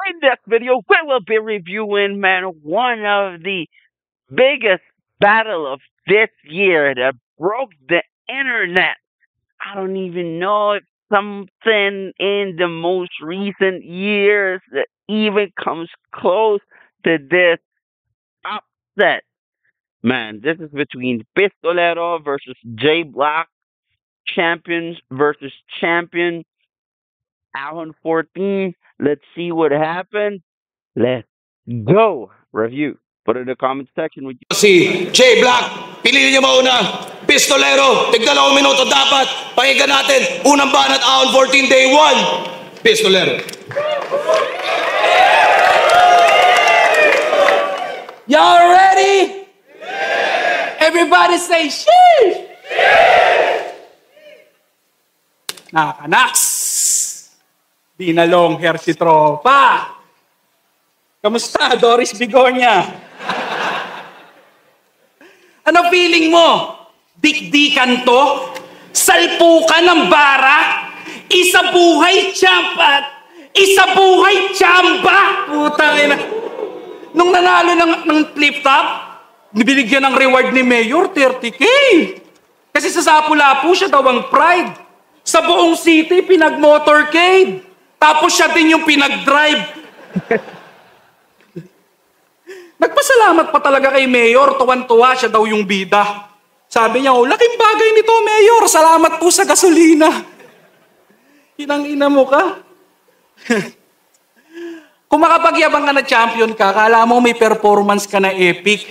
In this video, we will be reviewing, man, one of the biggest battle of this year that broke the internet. I don't even know if something in the most recent years that even comes close to this upset. Man, this is between Pistolero versus J Block, champions versus champion, Allen 14. Let's see what happened. Let's go. Review. Put it in the comment section with you. Si J Black, piliin niyo mauna. Pistolero, tig-2 minuto dapat. Pakinggan natin, unang banat, Ahon 14, day 1. Pistolero. Y'all ready? Yeah. Everybody say sheesh! Sheesh! Nakanaks! Di na long hair si Tropa. Kamusta, Doris Bigonya? Ano feeling mo? Dikdikan to? Salpukan ng bara? Isa buhay champat? Isa buhay chamba? Putang ina. Nung nanalo ng flip top, binigyan ng reward ni Mayor, 30K. Kasi sa Sapu-Lapu siya daw ang pride. Sa buong city, pinag-motorcade. Tapos siya din yung pinag-drive. Nagpasalamat pa talaga kay Mayor, tuwan-tuwa siya daw yung bida. Sabi niya, oh, laking bagay nito, Mayor, salamat po sa gasolina. Inang-ina mo ka. Kung makapagyabang ka na champion ka, kala mo may performance ka na epic.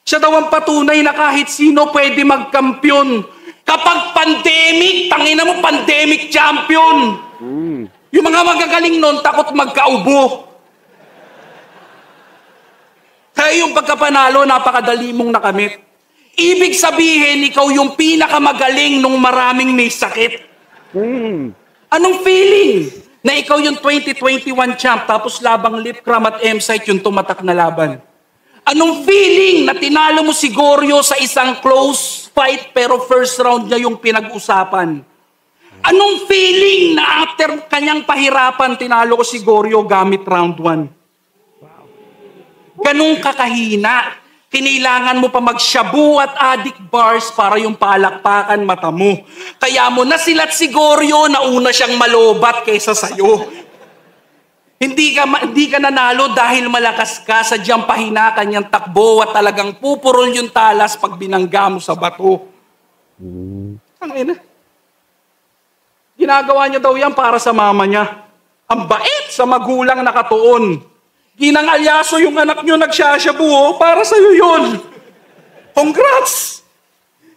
Siya daw ang patunay na kahit sino pwede magkampiyon. Kapag pandemic, tangina mo, pandemic champion. Yung mga magagaling nun, takot magkaubo. Kaya yung pagkapanalo, napakadali mong nakamit. Ibig sabihin, ikaw yung pinakamagaling nung maraming may sakit. Anong feeling? Na ikaw yung 2021 champ, tapos labang lip cram at M-site yung tumatak na laban. Anong feeling na tinalo mo si Goryo sa isang close fight, pero first round niya yung pinag-usapan? Anong feeling na after kanyang pahirapan, tinalo ko si Goryo gamit round 1? Ganong kakahina. Kinailangan mo pa magshabu at addict bars para yung palakpakan mata mo. Kaya mo nasilat si Goryo na una siyang malobat kaysa sayo. Hindi ka nanalo dahil malakas ka, sadyang pahina kanyang takbo at talagang pupurol yung talas pag binangga mo sa bato. Ang ina. Ginagawa niya daw yan para sa mama niya. Ang bait sa magulang nakatuon. Ginang Alyaso yung anak nyo nagsasyabu, para sa'yo yun. Congrats!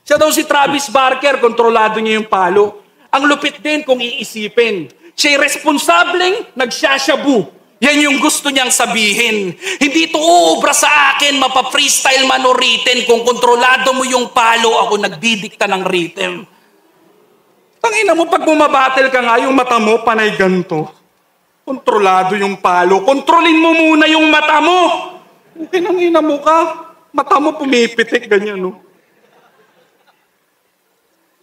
Siya daw si Travis Barker, kontrolado niya yung palo. Ang lupit din kung iisipin. Siya'y responsableng nagsasyabu. Yan yung gusto niyang sabihin. Hindi ito uubra sa akin, mapa-freestyle man o written. Kung kontrolado mo yung palo, ako nagdidikta ng rhythm. Tangina mo, pag bumabattle ka nga, yung mata mo, panay ganto. Kontrolado yung palo. Kontrolin mo muna yung mata mo. Kinangina mo ka. Mata mo pumipitik, ganyan, no?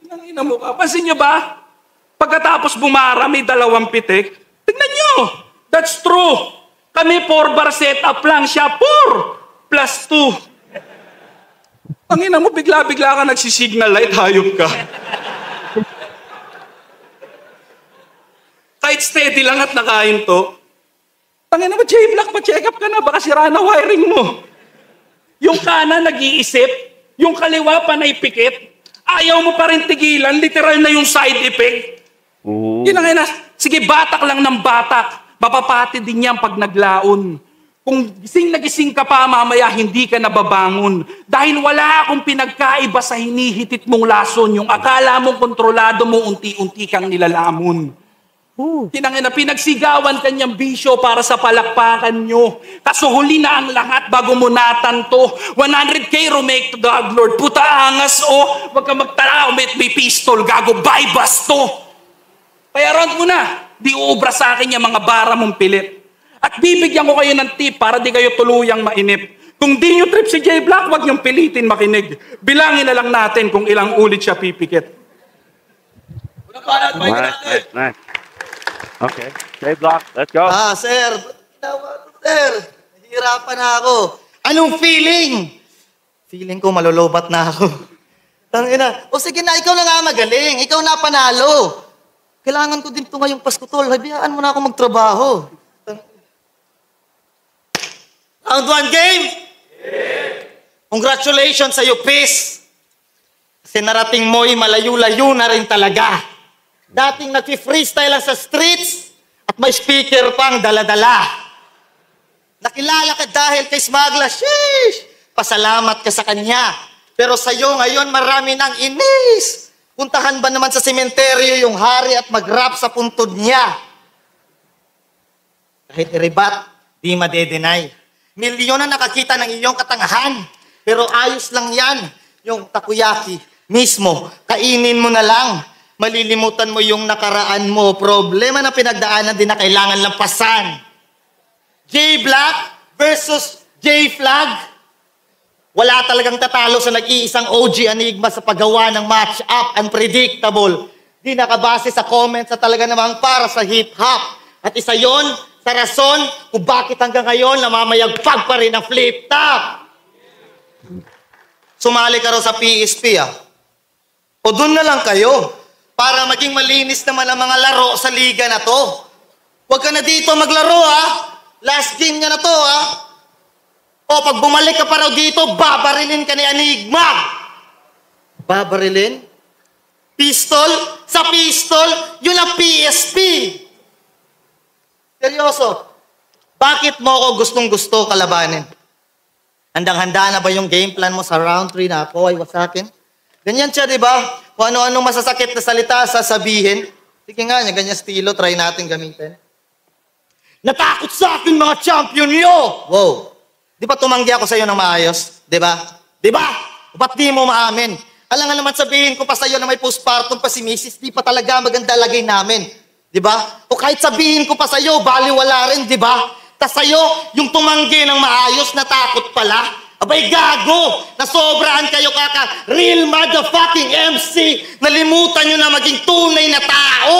Kinangina mo ka. Pansin nyo ba? Pagkatapos bumara, may 2 pitik. Tignan nyo. That's true. Kami 4 bar setup lang. Siya 4 plus 2. Tangina mo, bigla-bigla ka nagsisignal light, hayop ka. Kahit steady lang at nakain to. Tangina mo, J-Block, pa-check up ka na. Baka sira na wiring mo. Yung kanan nag-iisip, yung kaliwa pa naipikit, ayaw mo pa rin tigilan, literal na yung side effect. Yun na, sige, batak lang ng batak. Mapapati din yan pag naglaon. Kung gising na gising ka pa, mamaya hindi ka nababangon. Dahil wala akong pinagkaiba sa hinihitit mong lason. Yung akala mong kontrolado mo, unti-unti kang nilalamon. Tinangina, pinagsigawan kanyang bisyo para sa palakpakan nyo. Kaso huli na ang lahat bago mo natanto. 100K remake to the Lord. Puta angas, oh. Huwag ka magtala, may pistol, gago, buy basto. Kaya round mo na. Di uubra sa akin yung mga bara mong pilit. At bibigyan ko kayo ng tip para di kayo tuluyang mainip. Kung di nyo trip si J Block, huwag niyong pilitin makinig. Bilangin na lang natin kung ilang ulit siya pipikit. Nice. Okay. J Block, let's go. Sir, Tawa ko, sir. Nahihirapan na ako. Anong feeling? Feeling ko malolobat na ako. Tangina. O sige na, ikaw na nga magaling. Ikaw na panalo. Kailangan ko din ito ngayong Pasko, tol. Hayaan mo na ako magtrabaho. Round 1 game? Congratulations sa'yo, Pis. Kasi narating mo'y malayo-layo na rin talaga. Dating nag-freestyle lang sa streets at may speaker pang dala-dala. Nakilala ka dahil kay Smagla, sheesh! Pasalamat ka sa kanya. Pero sa'yo ngayon marami nang inis. Puntahan ba naman sa sementeryo yung hari at mag-rap sa puntod niya? Kahit i-rebat, di madedenay. Milyon na nakakita ng iyong katangahan. Pero ayos lang yan. Yung takoyaki mismo, kainin mo na lang. Malilimutan mo yung nakaraan mo. Problema na pinagdaanan din na kailangan lampasan. J Black versus J Flag. Wala talagang tatalo sa nag-iisang OG Enigma sa paggawa ng match-up. Unpredictable. Di nakabase sa comments na talaga namang para sa hip-hop. At isa yon sa rason kung bakit hanggang ngayon namamayagpag pa rin ang flip-top. Sumali ka raw sa PSP, O dun na lang kayo para maging malinis naman ang mga laro sa liga na to. Huwag ka na dito maglaro, Last game niya na to, O pag bumalik ka pa raw dito, babarilin ka ni Enigma. Babarilin? Pistol? Sa pistol, yun ang PSP. Seryoso, bakit mo ako gustong-gusto kalabanin? Handang-handa na ba yung game plan mo sa round 3 na ako ay wasakin? Ganyan siya, di ba? Kung ano-anong masasakit na salita sasabihin. Sige nga niya, ganyan estilo, try natin gamitin. Natakot sa akin mga champion niyo! Wow. Di ba tumanggi ako sa iyo ng maayos? Di ba? Di ba? Ba't di mo maamin? Alam nga naman sabihin ko pa sa iyo na may postpartum pa si Mrs. Di pa talaga maganda lagay namin. Di ba? O kahit sabihin ko pa sa iyo, baliwala rin, di ba? Tas sa'yo, yung tumanggi ng maayos, natakot pala. Abay, gago! Nasobrahan kayo kaka. Real motherfucking MC! Nalimutan nyo na maging tunay na tao!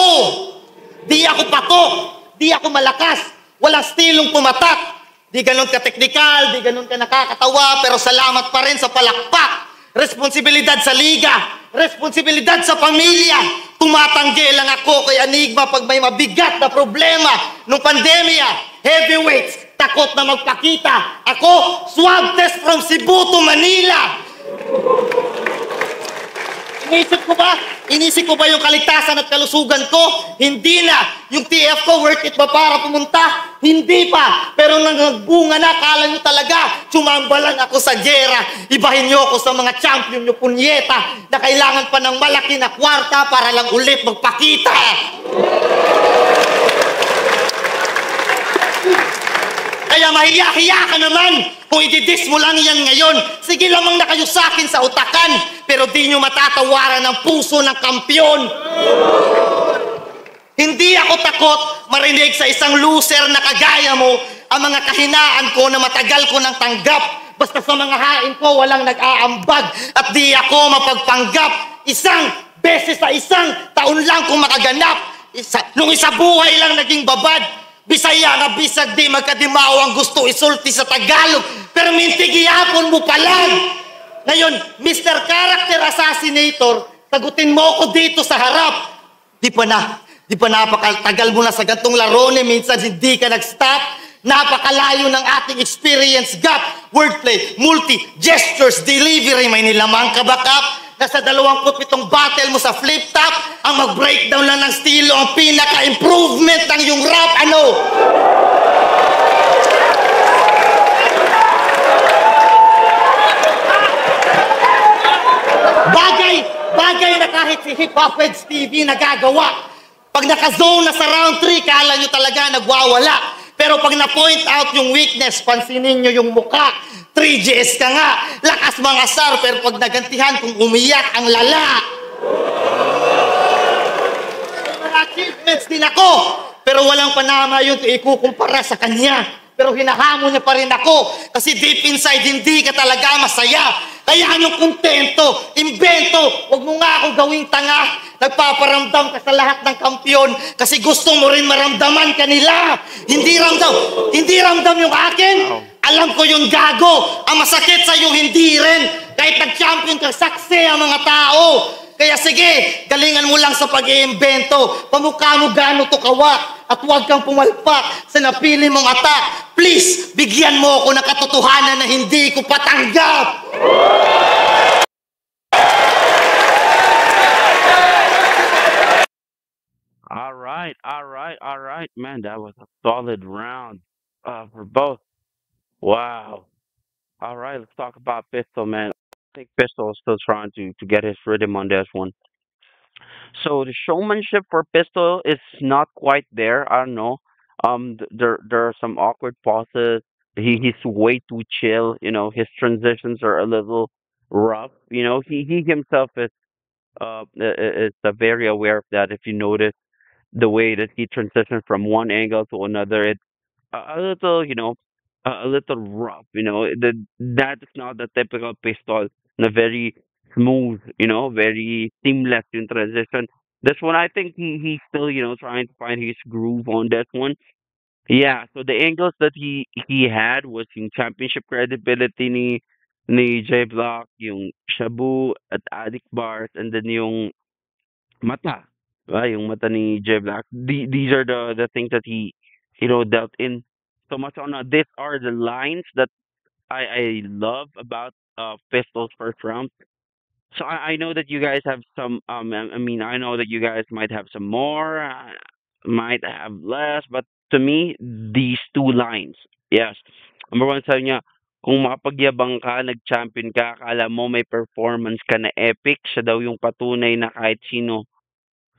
Di ako patok! Di ako malakas! Walang stilong pumatak! Di ganun ka-teknikal, di ganun ka nakakatawa, pero salamat pa rin sa palakpak! Responsibilidad sa liga! Responsibilidad sa pamilya! Tumatanggi lang ako kay Enigma pag may mabigat na problema nung pandemya. Heavyweights, takot na magpakita. Ako, swab test from Cebu to Manila. Inisip ko ba yung kaligtasan at kalusugan ko? Hindi na. Yung TF ko, worth it ba para pumunta? Hindi pa. Pero nang nagbunga na, kala nyo talaga, sumambalan ako sa gera. Ibahin nyo ako sa mga champion nyo, punyeta, na kailangan pa ng malaki na kwarta para lang ulit magpakita. Kaya mahiya-hiya ka naman kung ididis mo lang yan ngayon. Sige lamang na kayo sa akin sa utakan, pero di nyo matatawaran ang puso ng kampyon. Hindi ako takot marinig sa isang loser na kagaya mo ang mga kahinaan ko na matagal ko nang tanggap. Basta sa mga hain ko walang nag-aambag at di ako mapagpanggap. Isang beses sa isang taon lang kung makaganap. Nung isa buhay lang naging babad. Bisaya na bisag di magkadimaw ang gusto isulti sa Tagalog. Pero mintigiyapon mo palang. Ngayon, Mr. Character Assassinator, sagutin mo ko dito sa harap. Di pa napakatagal mo na sa gantong laro ni minsan hindi ka nag-stop. Napakalayo ng ating experience gap. Wordplay, multi-gestures, delivery, may nilamang kabakap. Nasa 27 battle mo sa flip-top, ang mag-breakdown lang ng estilo ang pinaka-improvement ng yung rap, ano? Bagay na kahit si Hip Hop Heads TV nagagawa. Pag naka-zone na sa round 3, kala nyo talaga nagwawala. Pero pag na-point out yung weakness, pansinin nyo yung muka. 3GS ka nga. Lakas mga sar, pero pag nagantihan, kung umiyak ang lala. Mga achievements din ako. Pero walang panama yun ikukumpara sa kanya. Pero hinahamon niya pa rin ako. Kasi deep inside, hindi ka talaga masaya. Kaya anong kontento, imbento, huwag mo nga akong gawing tanga. Nagpaparamdam ka sa lahat ng kampiyon kasi gusto mo rin maramdaman kanila. Hindi ramdam. Hindi ramdam yung akin. Wow. Alam ko yung gago. Ang masakit sa iyo, hindi rin. Kahit nag-champion ka, saksi ang mga tao. Kaya sige, galingan mo lang sa pag-iimbento. Pamukha mo gaano to kawak. At huwag kang pumalpak sa napili mong atak. Please, bigyan mo ako ng katotohanan na hindi ko patanggap. All right, man. That was a solid round for both. Wow. All right, let's talk about Pistol, man. I think Pistol is still trying to get his rhythm on this one. So the showmanship for Pistol is not quite there. I don't know. There are some awkward pauses. He's way too chill. You know, his transitions are a little rough. You know, he himself is very aware of that. If you notice the way that he transitions from one angle to another, it's a little, a little rough. You know, that is not the typical pistol. A very smooth, very seamless in transition. This one, I think he's still, trying to find his groove on that one. Yeah, so the angles that he had was yung championship credibility ni J Block, yung Shabu at Addict Bars, and then yung mata, right? Yung mata ni J Black. These are the things that he, dealt in so much on. These are the lines that I love about Pistol's first round. So I know that you guys have some. I mean, I know that you guys might have some more, might have less, but to me, these two lines, yes. Number one, sabi niya, kung mapagyabang ka, nag-champion ka, akala mo may performance ka na epic, siya daw yung patunay na kahit sino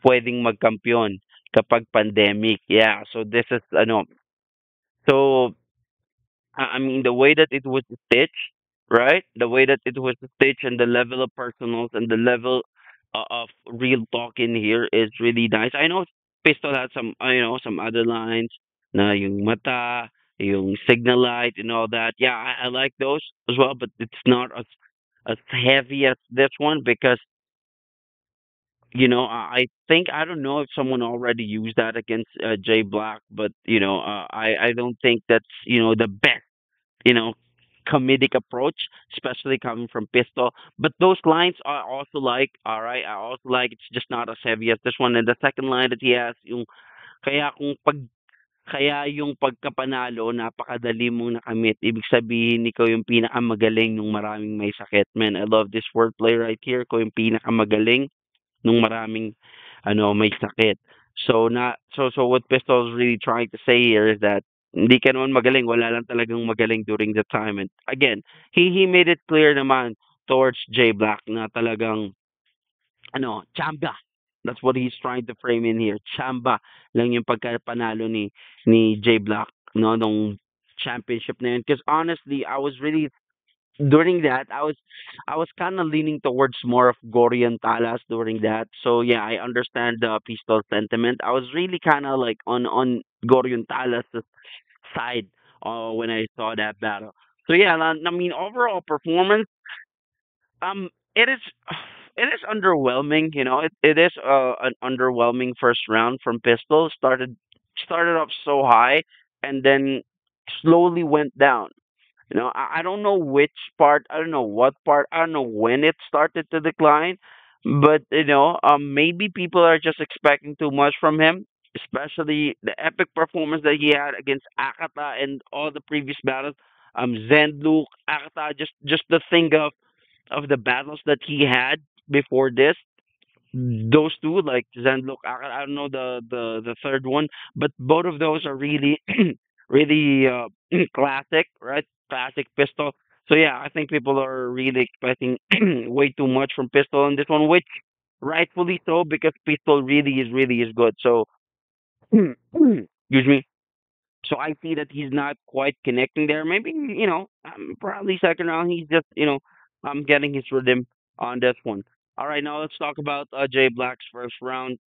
puwedeng magkampiyon kapag pandemic. Yeah, so this is ano, so I mean the way that it was stitched, right? The way that it was stitched and the level of personals and the level of real talk in here is really nice. I know Pistol had some, some other lines na yung mata, yung signal light and all that. Yeah, I like those as well, but it's not as heavy as this one because I think I don't know if someone already used that against Jay Black, but I don't think that's the best you know comedic approach, especially coming from Pistol. But those lines I also like. All right, I also like it's just not as heavy as this one. And the second line that he has, yung kaya yung pagkapanalo napakadali mong nakamit. Ibig sabihin ikaw yung pinakamagaling nung maraming may sakit. Man, I love this wordplay right here. Ikaw yung pinakamagaling nung maraming may sakit. So what Pistol is really trying to say here is that hindi ka naman magaling, wala lang talagang magaling during the time. And again, he made it clear naman towards Jay Black na talagang chamba. That's what he's trying to frame in here. Chamba lang yung pagkapanalo ni Jay Black no nung championship na yun. Because honestly, I was really during that I was kind of leaning towards more of Gorian Talas during that. So yeah, I understand the pistol sentiment. I was really kind of like on Gorian Talas' side when I saw that battle. So yeah, I mean overall performance, it is it is underwhelming. It is an underwhelming first round from Pistol. Started off so high and then slowly went down. I don't know which part, I don't know what part, I don't know when it started to decline, but maybe people are just expecting too much from him, especially the epic performance that he had against Akata and all the previous battles. Zenluk, Akata, just the thing of the battles that he had before this, those two, like Zenluk, I don't know the third one, but both of those are really really classic, right? Classic Pistol. So yeah, I think people are really expecting way too much from Pistol on this one, which rightfully so because Pistol really is good. So excuse me. So I see that he's not quite connecting there. Maybe probably second round he's just getting his rhythm on this one. All right, now let's talk about Jay Black's first round.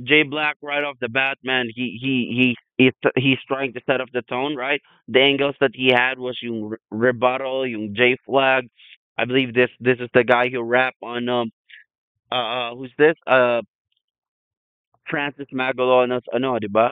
Jay Black right off the bat, man, he's trying to set up the tone, right? The angles that he had was yung rebuttal, yung J flag. I believe this is the guy who rap on who's this? Francis Magalona's ano, 'di ba?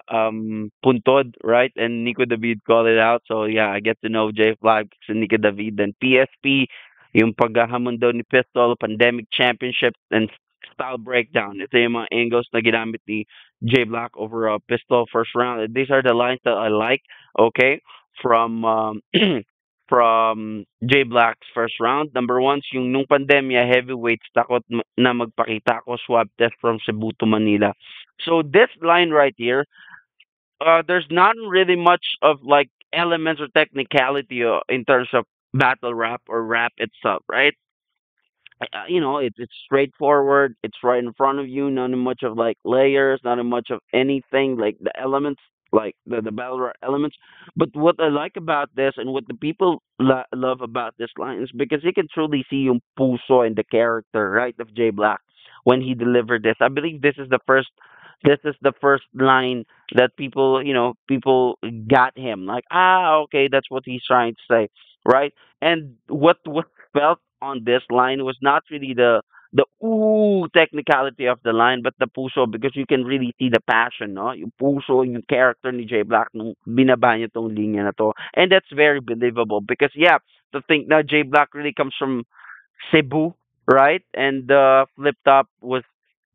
Puntod, right? And Nico David called it out. So yeah, I get to know J Flag si Nico David. Then PSP, yung paghahamon daw ni Pistol, Pandemic Championship, and style breakdown. Ito yung mga angles na ginamit ni J Black over Pistol first round. These are the lines that I like, okay? From from J Black's first round. Number one, yung nung pandemya, heavyweights takot na magpakita ako swab test from Cebu to Manila. So this line right here, there's not really much of like elements or technicality in terms of battle rap or rap itself, right? It's straightforward. It's right in front of you. Not much of like layers. Not much of anything like the elements, like the battle rap elements. But what I like about this and what the people love about this line is because you can truly see yung puso and the character, right, of Jay Black when he delivered this. I believe this is the first. This is the first line that people got him like, okay, that's what he's trying to say, right? And what felt on this line was not really the ooh technicality of the line, but the puso because you can really see the passion, no? Yung puso, yung character ni Jay Black nung binaba niya tong linya na to. And that's very believable because yeah, to think that Jay Black really comes from Cebu, right? And the flip top was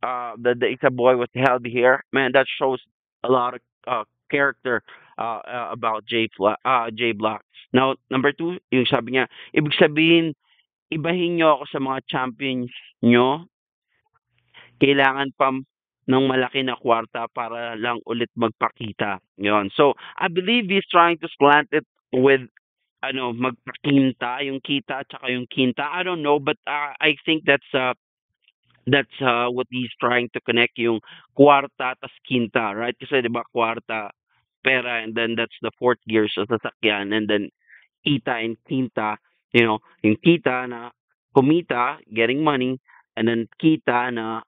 the Isa boy was held here. Man, that shows a lot of character about Jay Black. Now, number two, yung sabi niya, ibig sabihin, ibahin niyo ako sa mga champions niyo, kailangan pa ng malaki na kwarta para lang ulit magpakita. Yon. So, I believe he's trying to slant it with magpakinta, yung kita at saka yung kinta. I don't know, but I think that's what he's trying to connect yung kwarta tas kinta, right? Kasi 'di ba kwarta pera and then that's the fourth gear sa sasakyan and then kita and kinta, yung kita na kumita, getting money, and then kita na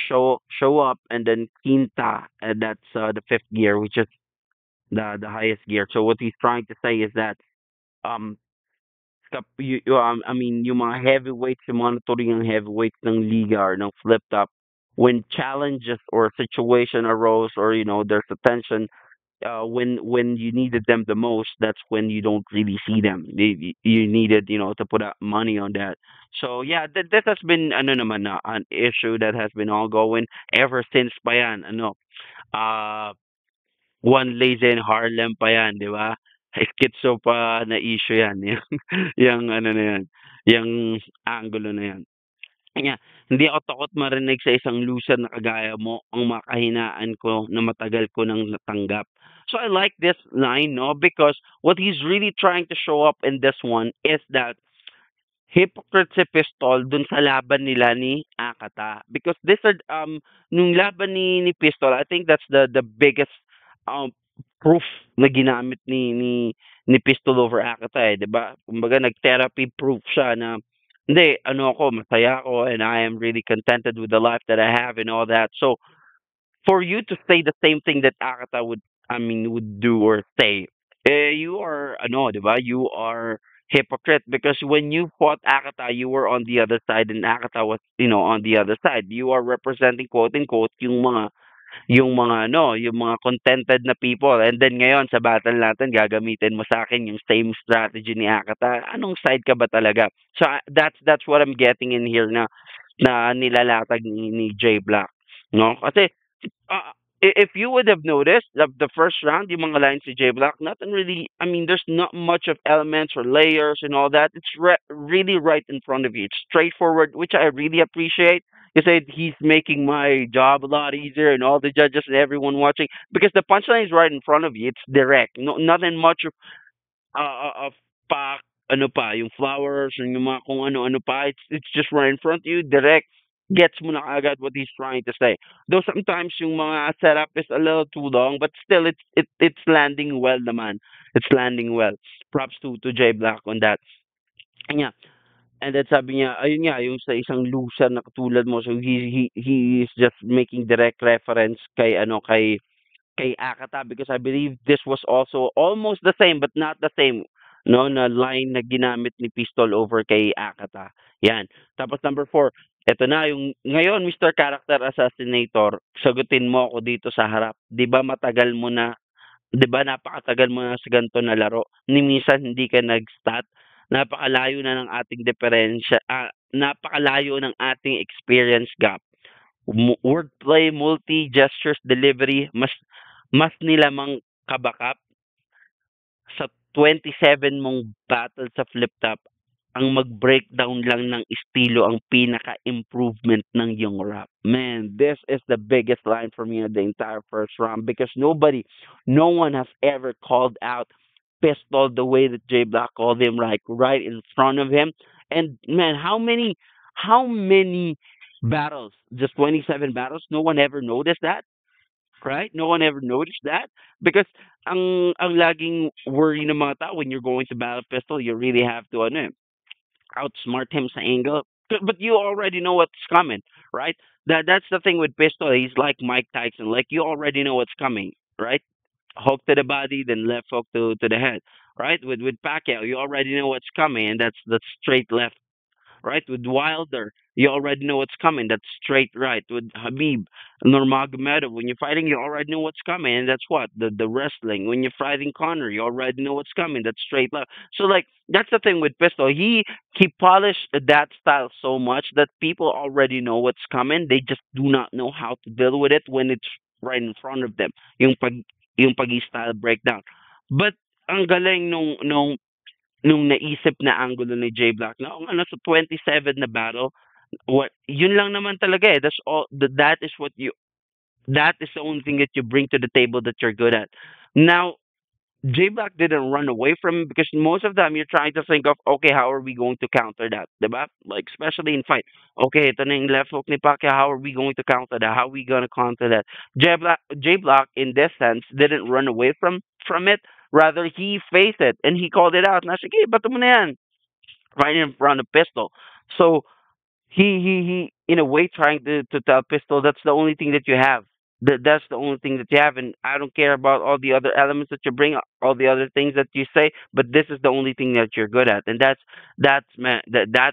show up, and then kinta, and that's the fifth gear, which is the highest gear. So what he's trying to say is that um I mean yung mga heavyweights, yung mga naturingang heavyweights ng liga or ng flip top, when challenges or situation arose or there's a tension, when you needed them the most, that's when you don't really see them. You needed, to put out money on that. So yeah, this has been ano naman na an issue that has been ongoing ever since pa yan, uh one lazy in Harlem pa yan, di ba? Schizo pa na issue yan, yung ano na yan, yung angulo na yan. Kanya, hindi ako takot marinig sa isang loser na kagaya mo ang makahinaan ko na matagal ko nang natanggap. So I like this line, no, because what he's really trying to show up in this one is that hypocrite si Pistol dun sa laban nila ni Akata. Because this are, nung laban ni Pistol, I think that's the biggest um, proof na ginamit ni Pistol over Akata eh, 'di ba? Kumbaga nag-therapy proof siya na hindi, ano ako, masaya ako and I am really contented with the life that I have and all that. So for you to say the same thing that Akata would do or say, you are ano, 'di ba? You are hypocrite because when you fought Akata, you were on the other side and Akata was, on the other side. You are representing quote unquote yung mga contented na people and then ngayon sa battle natin gagamitin mo sa akin yung same strategy ni Akata. Anong side ka ba talaga? So that's what I'm getting in here na nilalatag ni Jay Black, no? Kasi if you would have noticed the first round, yung mga lines ni Jay Black, nothing really. I mean, there's not much of elements or layers and all that. It's really right in front of you. It's straightforward, which I really appreciate. You said he's making my job a lot easier, and all the judges and everyone watching because the punchline is right in front of you. It's direct. No, nothing much of pa ano pa, yung flowers and yung mga kung ano-ano pa. It's just right in front of you, direct. Gets mo na kaagad what he's trying to say. Though sometimes yung mga setup is a little too long, but still it's landing well naman. It's landing well. Props to Jay Black on that. Kanya. And then sabi niya, ayun nga, yung sa isang loser na katulad mo, so he is just making direct reference kay Akata because I believe this was also almost the same but not the same, no, na line na ginamit ni Pistol over kay Akata. Yan. Tapos number four, Eto na yung ngayon, Mr. Character Assassinator, sagutin mo ako dito sa harap. 'Di ba matagal mo na 'di ba napakatagal mo na sa ganito na laro, ni minsan hindi ka nag-stat, napakalayo na ng ating diferensya, napakalayo ng ating experience gap. Wordplay, multi, gestures, delivery, mas nilamang kabakap sa 27 mong battle sa flip top, ang mag-breakdown lang ng estilo ang pinaka-improvement ng yung rap. Man, this is the biggest line for me in the entire first round because no one has ever called out Pistol the way that J Block called him, like right in front of him. And man, how many battles? Just 27 battles? No one ever noticed that, right? No one ever noticed that because ang laging worry ng mga tao when you're going to battle pistol, you really have to ano, outsmart him sa angle. But you already know what's coming, right? That's the thing with pistol. He's like Mike Tyson. Like you already know what's coming, right? Hook to the body, then left hook to the head, right? With Pacquiao, you already know what's coming, and that's straight left, right? With Wilder, you already know what's coming. That's straight right. With Habib, Nurmagomedov, when you're fighting, you already know what's coming, and that's what the wrestling. When you're fighting Connor, you already know what's coming. That's straight left. So like that's the thing with Pistol. He polished that style so much that people already know what's coming. They just do not know how to deal with it when it's right in front of them. Yung pag style breakdown. But ang galing nung naisip na angulo ni J Block na kung ano sa 27 na battle, yun lang naman talaga eh. That is the only thing that you bring to the table that you're good at. Now, J Block didn't run away from it because most of them you're trying to think of, okay, how are we going to counter that? Diba? Like, especially in fight. Okay, ito na yung left hook ni Pacquiao. How are we going to counter that? How are we going to counter that? J Block, in this sense, didn't run away from it. Rather, he faced it and he called it out. Na, sige, bato mo na yan. Right in front of Pistol. So, he in a way trying to tell Pistol that's the only thing that you have. That's the only thing that you have, and I don't care about all the other elements that you bring, all the other things that you say, but this is the only thing that you're good at, and that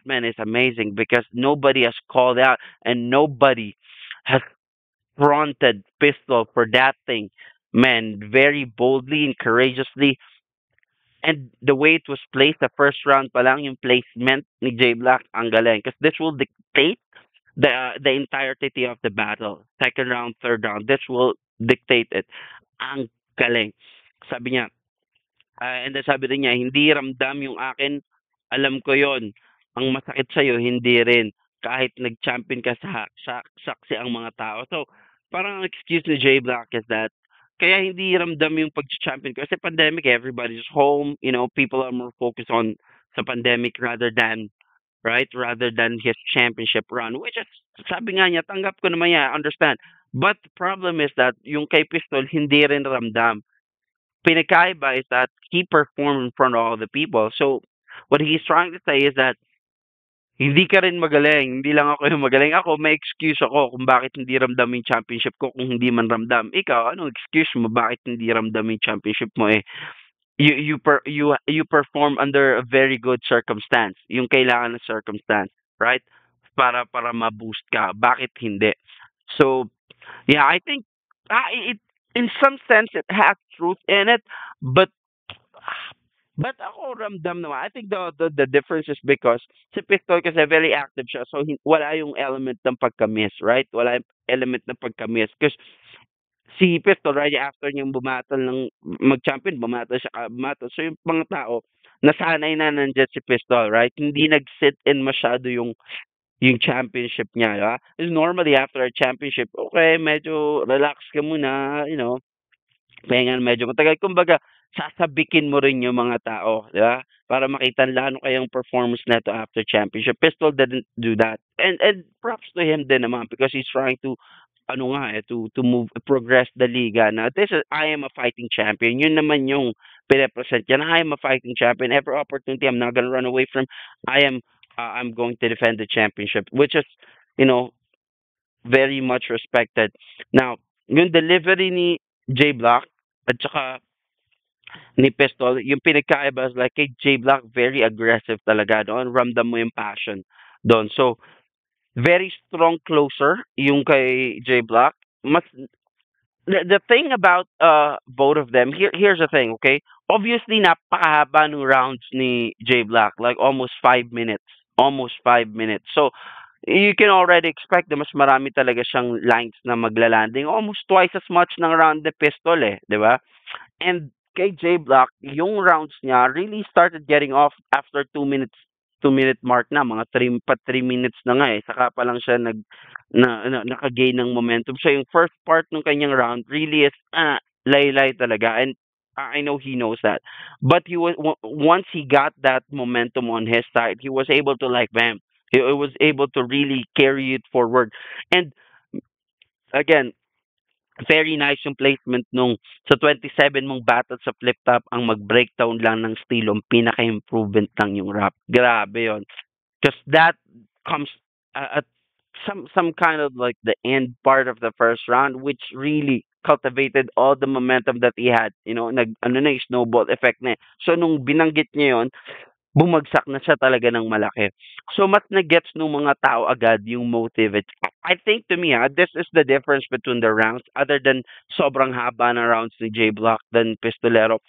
man is amazing because nobody has called out and nobody has fronted Pistol for that thing, man, very boldly and courageously. And the way it was placed, the first round pa lang, yung placement ni J Black, ang galing. Because this will dictate the entirety of the battle. Second round, third round, this will dictate it. Ang galing. Sabi niya, and then sabi rin niya, hindi ramdam yung akin, alam ko yon. Ang masakit sa'yo, hindi rin. Kahit nag-champion ka saksi ang mga tao. So, parang ang excuse ni J Black is that, kaya hindi ramdam yung pag-champion ko. Kasi pandemic, everybody's home. People are more focused on sa pandemic rather than right? Rather than his championship run, which is, sabi nga niya, tanggap ko naman yan, I understand. But the problem is that yung kay Pistol, hindi rin ramdam. Pinakaiba is that he performed in front of all the people. So, what he's trying to say is that, hindi ka rin magaling. Hindi lang ako yung magaling. Ako, may excuse ako kung bakit hindi ramdam yung championship ko kung hindi man ramdam. Ikaw, anong excuse mo bakit hindi ramdam yung championship mo eh? You perform under a very good circumstance. Yung kailangan ng circumstance, right? Para ma-boost ka. Bakit hindi? So, yeah, I think it in some sense it has truth in it, but ako ramdam naman. I think the difference is because si Pistol kasi very active siya. So wala yung element ng pagka-miss, right? Wala yung element ng pagka-miss. Because si Pistol right after niyang mag-champion, bumatol. So yung mga tao, nasanay na nandiyan si Pistol, right? Hindi nag-sit in masyado yung championship niya, di ba? 'Cause normally after a championship, okay, medyo relax ka muna, pahinga ng medyo matagal. Kumbaga, sasabikin mo rin yung mga tao, di ba? Para makita nila ano kayang performance neto after championship. Pistol didn't do that. And props to him din naman because he's trying to ano nga eh, to progress the liga na I am a fighting champion. Yun naman yung pinapresent niya na I am a fighting champion. Every opportunity I'm not gonna run away from. I'm going to defend the championship, which is, you know, very much respected. Now, yung delivery ni J Block at saka ni Pistol, yung pinagkaiba is like kay J Block, very aggressive talaga doon. Ramdam mo yung passion doon. So, very strong closer yung kay J Block. Mas the thing about both of them, here's the thing, okay? Obviously napakahaba ng rounds ni J Black, like almost 5 minutes. Almost 5 minutes. So you can already expect na mas marami talaga siyang lines na maglalanding. Almost twice as much ng round the pistol eh, di ba? And kay J Block, yung rounds niya really started getting off after 2 minutes, 2 minute mark na, mga 3 minutes na nga eh. Saka pa lang siya naka-gain ng momentum. So yung first part ng kanyang round really is laylay talaga. And I know he knows that. But once he got that momentum on his side, he was able to like bam. He was able to really carry it forward. And again, very nice yung placement nung sa 27 mong battle sa flip top ang mag-breakdown lang ng estilo, ang pinaka-improvement lang yung rap. Grabe yon. Because that comes at some kind of like the end part of the first round, which really cultivated all the momentum that he had. You know, ano na yung snowball effect na. So nung binanggit niya yon, bumagsak na siya talaga ng malaki. So mas na-gets nung mga tao agad yung motive. I think to me, this is the difference between the rounds other than sobrang haba na rounds ni J Block than Pistolero.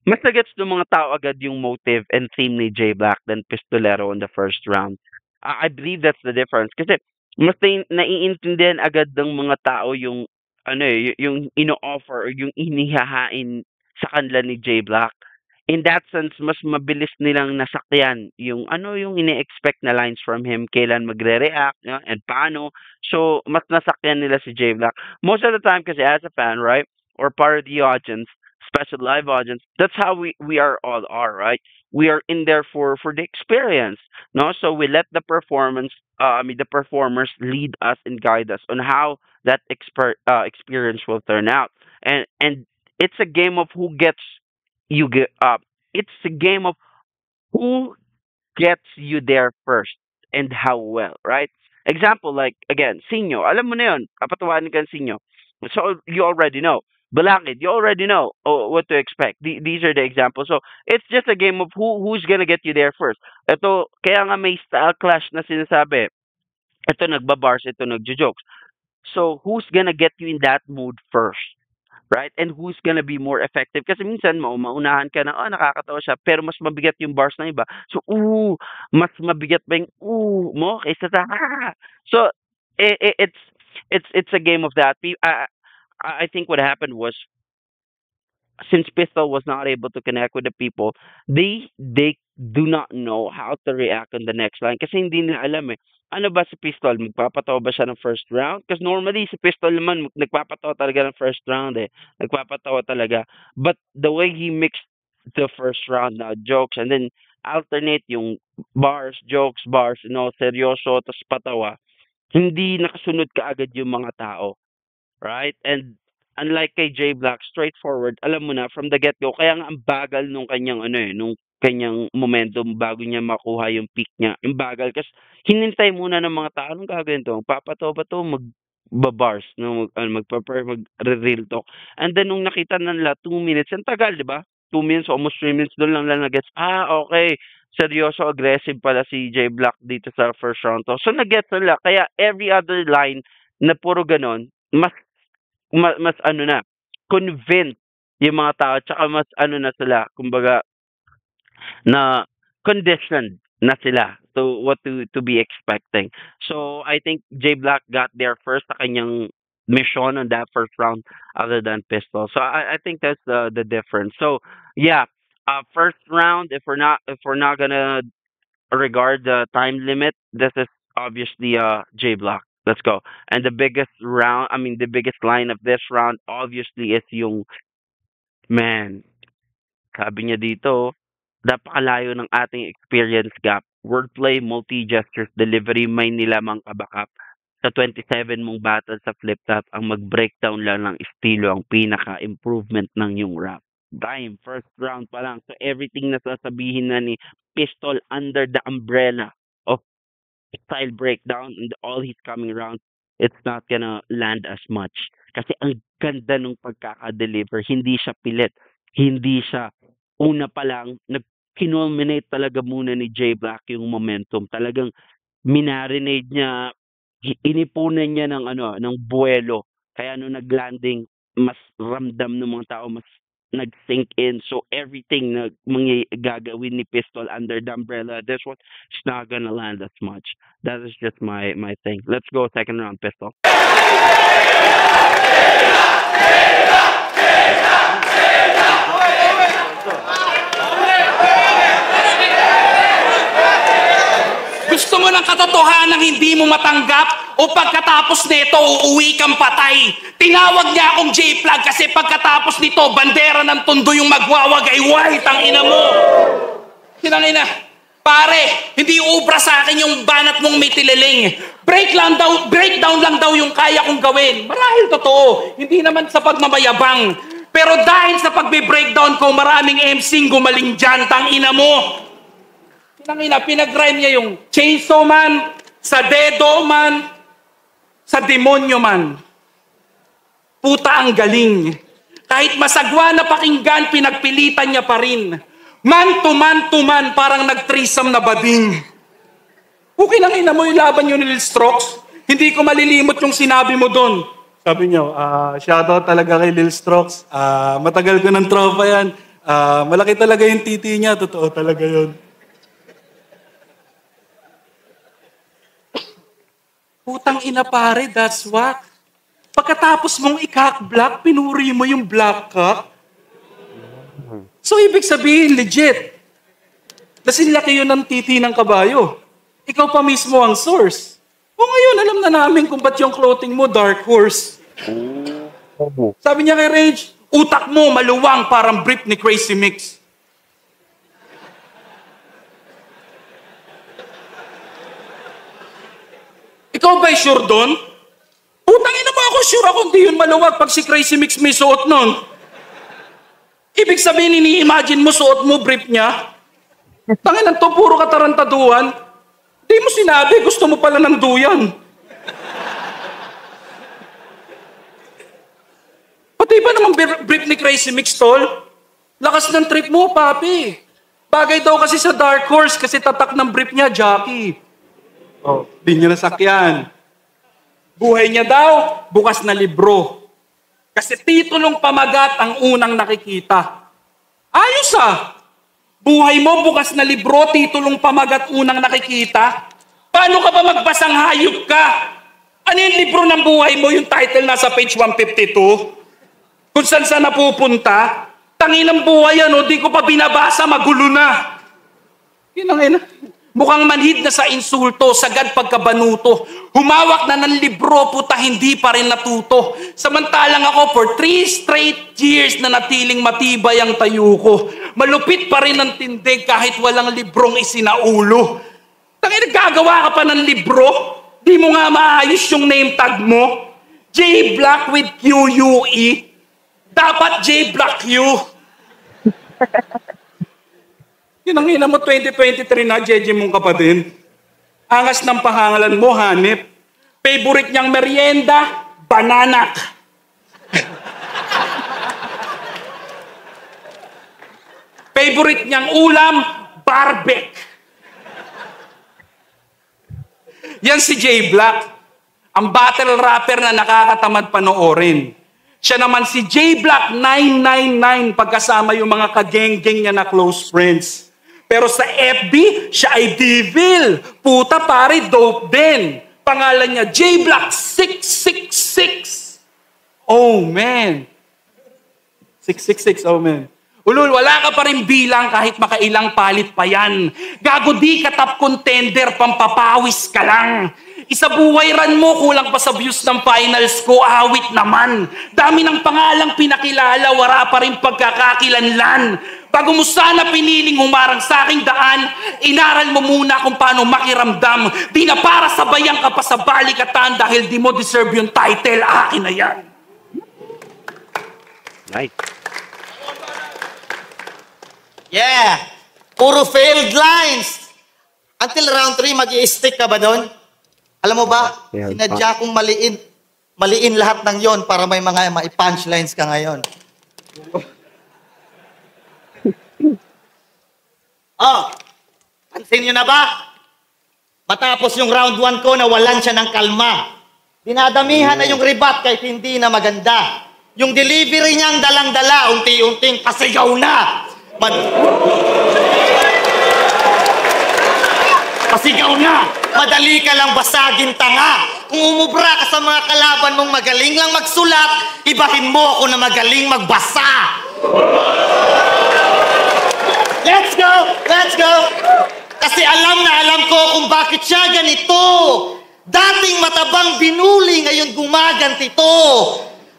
Mas na-gets nung mga tao agad yung motive and theme ni J Black than Pistolero in the first round. I believe that's the difference. Kasi mas naiintindihan agad ng mga tao yung ano eh, yung ino-offer or yung inihahain sa kanila ni J Black. In that sense, mas mabilis nilang nasakyan yung ano yung ine-expect na lines from him, kailan magre-react, no? And paano. So, mas nasakyan nila si J Black. Most of the time kasi as a fan, right? Or part of the audience, special live audience, that's how we are all are, right? We are in there for the experience, no? So we let the the performers lead us and guide us on how that experience will turn out. And it's a game of who gets you get up. It's a game of who gets you there first and how well, right? Example, like, again, Sinyo. Alam mo na yun. Kapatawanin ka ng Sinyo. So, you already know. Balakid, you already know what to expect. These are the examples. So, it's just a game of who's gonna get you there first. Ito, kaya nga may style clash na sinasabi. Ito nagbabars, ito nagjo-jokes. So, who's gonna get you in that mood first? Right? And who's gonna be more effective? Kasi minsan maunahan ka na, nakakatawa siya, pero mas mabigat yung bars ng iba. So, mas mabigat ba yung mo kaysa sa So, it's a game of that. I think what happened was since Pistol was not able to connect with the people, they do not know how to react on the next line kasi hindi nila alam eh. Ano ba si Pistol? Magpapatawa ba siya ng first round? Because normally si Pistol naman nagpapatawa talaga ng first round eh. Nagpapatawa talaga. But the way he mixed the first round na jokes and then alternate yung bars, jokes, bars, seryoso, tapos patawa, hindi nakasunod kaagad yung mga tao. Right? And unlike kay J Black, straightforward, alam mo na from the get-go, kaya nga ang bagal nung kanyang nung kanyang momentum bago niya makuha yung peak niya. Yung bagal kasi hinintay muna ng mga tao, anong gagawin to? Magpapatawa ba to? Magbabars, no? Mag-real talk. And then nung nakita na nila 2 minutes, ang tagal, di ba? 2 minutes, almost 3 minutes, doon lang nag-gets, okay, seryoso, aggressive pala si J Black dito sa first round to. So nag-gets nila. Kaya every other line na puro ganon, mas na, convinced yung mga tao, tsaka mas na sila, kumbaga, na conditioned na sila to what to be expecting. So I think J Black got there first sa kanyang mission on that first round other than Pistol. So I think that's the difference. So yeah, first round, if we're not gonna regard the time limit, this is obviously J Block. Let's go. And the biggest round, I mean the biggest line of this round obviously is yung man. Sabi niya dito, napakalayo ng ating experience gap. Wordplay, multi-gestures, delivery, may nilamang kabakap. Sa 27 mong battle sa flip top, ang mag-breakdown lang ng estilo ang pinaka-improvement ng yung rap. Time, first round pa lang. So everything na sasabihin na ni Pistol under the umbrella of style breakdown and all his coming around, it's not gonna land as much. Kasi ang ganda nung pagkaka-deliver. Hindi siya pilit. Hindi siya una pa lang, kinulminate talaga muna ni J Black yung momentum. Talagang minarinade niya inipunan niya ng ng buwelo. Kaya nung nag-landing, mas ramdam ng mga tao, mas nag-sink in. So everything na gagawin ni Pistol under the umbrella, this one, it's not gonna land as much. That is just my thing. Let's go second round, Pistol. Gusto mo ng katotohanan hindi mo matanggap o pagkatapos nito uuwi kang patay? Tinawag niya akong J-Plug kasi pagkatapos nito bandera ng Tondo yung magwawagayway, tangina mo. Tinangina. Pare, hindi ubra sa akin yung banat mong may tililing. Breakdown lang daw yung kaya kong gawin. Marahil totoo, hindi naman sa pagmamayabang. Pero dahil sa pagbe-breakdown ko, maraming MC'ng gumaling dyan, tangina mo. Tinangina, pinag-rhyme niya yung chainsaw man, sa dedo man, sa demonyo man. Puta ang galing. Kahit masagwa na pakinggan, pinagpilitan niya pa rin. Man to man, parang nag-threesome na bading. Okay nang ina mo yung laban yun ni Lil Strokes. Hindi ko malilimot yung sinabi mo doon. Sabi niyo, shoutout talaga kay Lil Strokes. Matagal ko ng tropa yan. Malaki talaga yung titi niya. Totoo talaga yun. Putang ina pare, that's what. Pagkatapos mong ikak-black, pinuri mo yung black cock. So, ibig sabihin, legit. Laki yun ng titi ng kabayo. Ikaw pa mismo ang source. O ngayon, alam na namin kung ba't yung clothing mo, dark horse. Sabi niya kay Rage, utak mo maluwang parang brief ni Crazy Mix. Ikaw ba'y sure doon? Utangin naman ako, sure ako hindi yun maluwag pag si Crazy Mix may suot nun. Ibig sabihin, ini-imagine mo, suot mo, brief niya. Tanginan to, puro katarantaduhan. Di mo sinabi, gusto mo pala ng duyan. Pati ba namang brief ni Crazy Mix, tol? Lakas ng trip mo, papi. Bagay daw kasi sa Dark Horse kasi tatak ng brief niya, Jackie. Oh, di niya nasakyan. Buhay niya daw, bukas na libro. Kasi titulong pamagat ang unang nakikita. Ayos ah! Buhay mo, bukas na libro, titulong pamagat unang nakikita. Paano ka ba magbasang hayop ka? Ano yung libro ng buhay mo? Yung title nasa page 152? Kung saan napupunta? Tanginang buhay ano, di ko pa binabasa, magulo na. Kinangina. Mukhang manhid na sa insulto, sagad pagkabanuto. Humawak na ng libro, puta, hindi pa rin natuto. Samantalang ako, for 3 straight years na natiling matibay ang tayo ko. Malupit pa rin ang tindig kahit walang librong isinaulo. Tangina, gagawa ka pa ng libro? Di mo nga maayos yung name tag mo? J Black with QUE. Dapat J Black U. Kinangina mo 2023 na, Jeje mong kapatid. Angas ng pahangalan mo, hanip. Favorite niyang merienda, bananak. Favorite niyang ulam, barbek. Yan si J Black, ang battle rapper na nakakatamad panoorin. Siya naman si J Black 999 pagkasama yung mga kageng-geng niya na close friends. Pero sa FB, siya ay devil. Puta pare, dope din. Pangalan niya, J Black 666. Oh man. 666, oh man. Ulul, wala ka pa rin bilang kahit makailang palit pa yan. Gago di ka top contender, pampapawis ka lang. Isa buhay ran mo, kulang pa sa views ng finals ko, awit naman. Dami ng pangalang pinakilala, wala pa rin pagkakakilanlan. Bago mo sana piniling humarang sa aking daan, inaral mo muna kung paano makiramdam. Di na para sabayan ka pa sa balikatan dahil di mo deserve yung title, akin na yan. Nice. Yeah! Puro failed lines! Until round 3, mag-i-stick ka ba doon? Alam mo ba, Yeah, sinadya kong maliin lahat ng yon para may mga punchlines ka ngayon. Oh, pansin nyo na ba? Matapos yung round 1 ko, nawalan siya ng kalma. Dinadamihan na yung ribat kahit hindi na maganda. Yung delivery niyang dalang-dala, unti-unting pasigaw na. Pasigaw na! Madali ka lang basagin, tanga. Kung umubra ka sa mga kalaban mong magaling lang magsulat, ibahin mo ako na magaling magbasa. Let's go! Let's go! Kasi alam na alam ko kung bakit siya ganito. Dating matabang binuli, ngayon gumaganti to.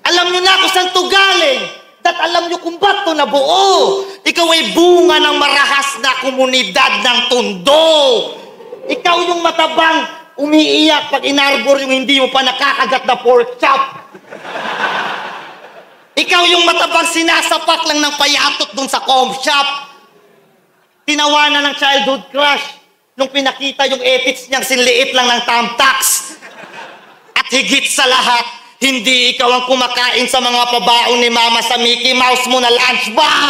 Alam niyo na kung saan to galing. At alam niyo kung ba't to nabuo. Ikaw ay bunga ng marahas na komunidad ng Tondo. Ikaw yung matabang umiiyak pag inarbor yung hindi mo pa nakakagat na pork chop. Ikaw yung matabang sinasapak lang ng payatot dun sa com shop. Tinawanan ng childhood crush nung pinakita yung ethics niyang sinliit lang ng tamtax. At higit sa lahat, hindi ikaw ang kumakain sa mga pabaon ni Mama sa Mickey Mouse mo na lunchbox.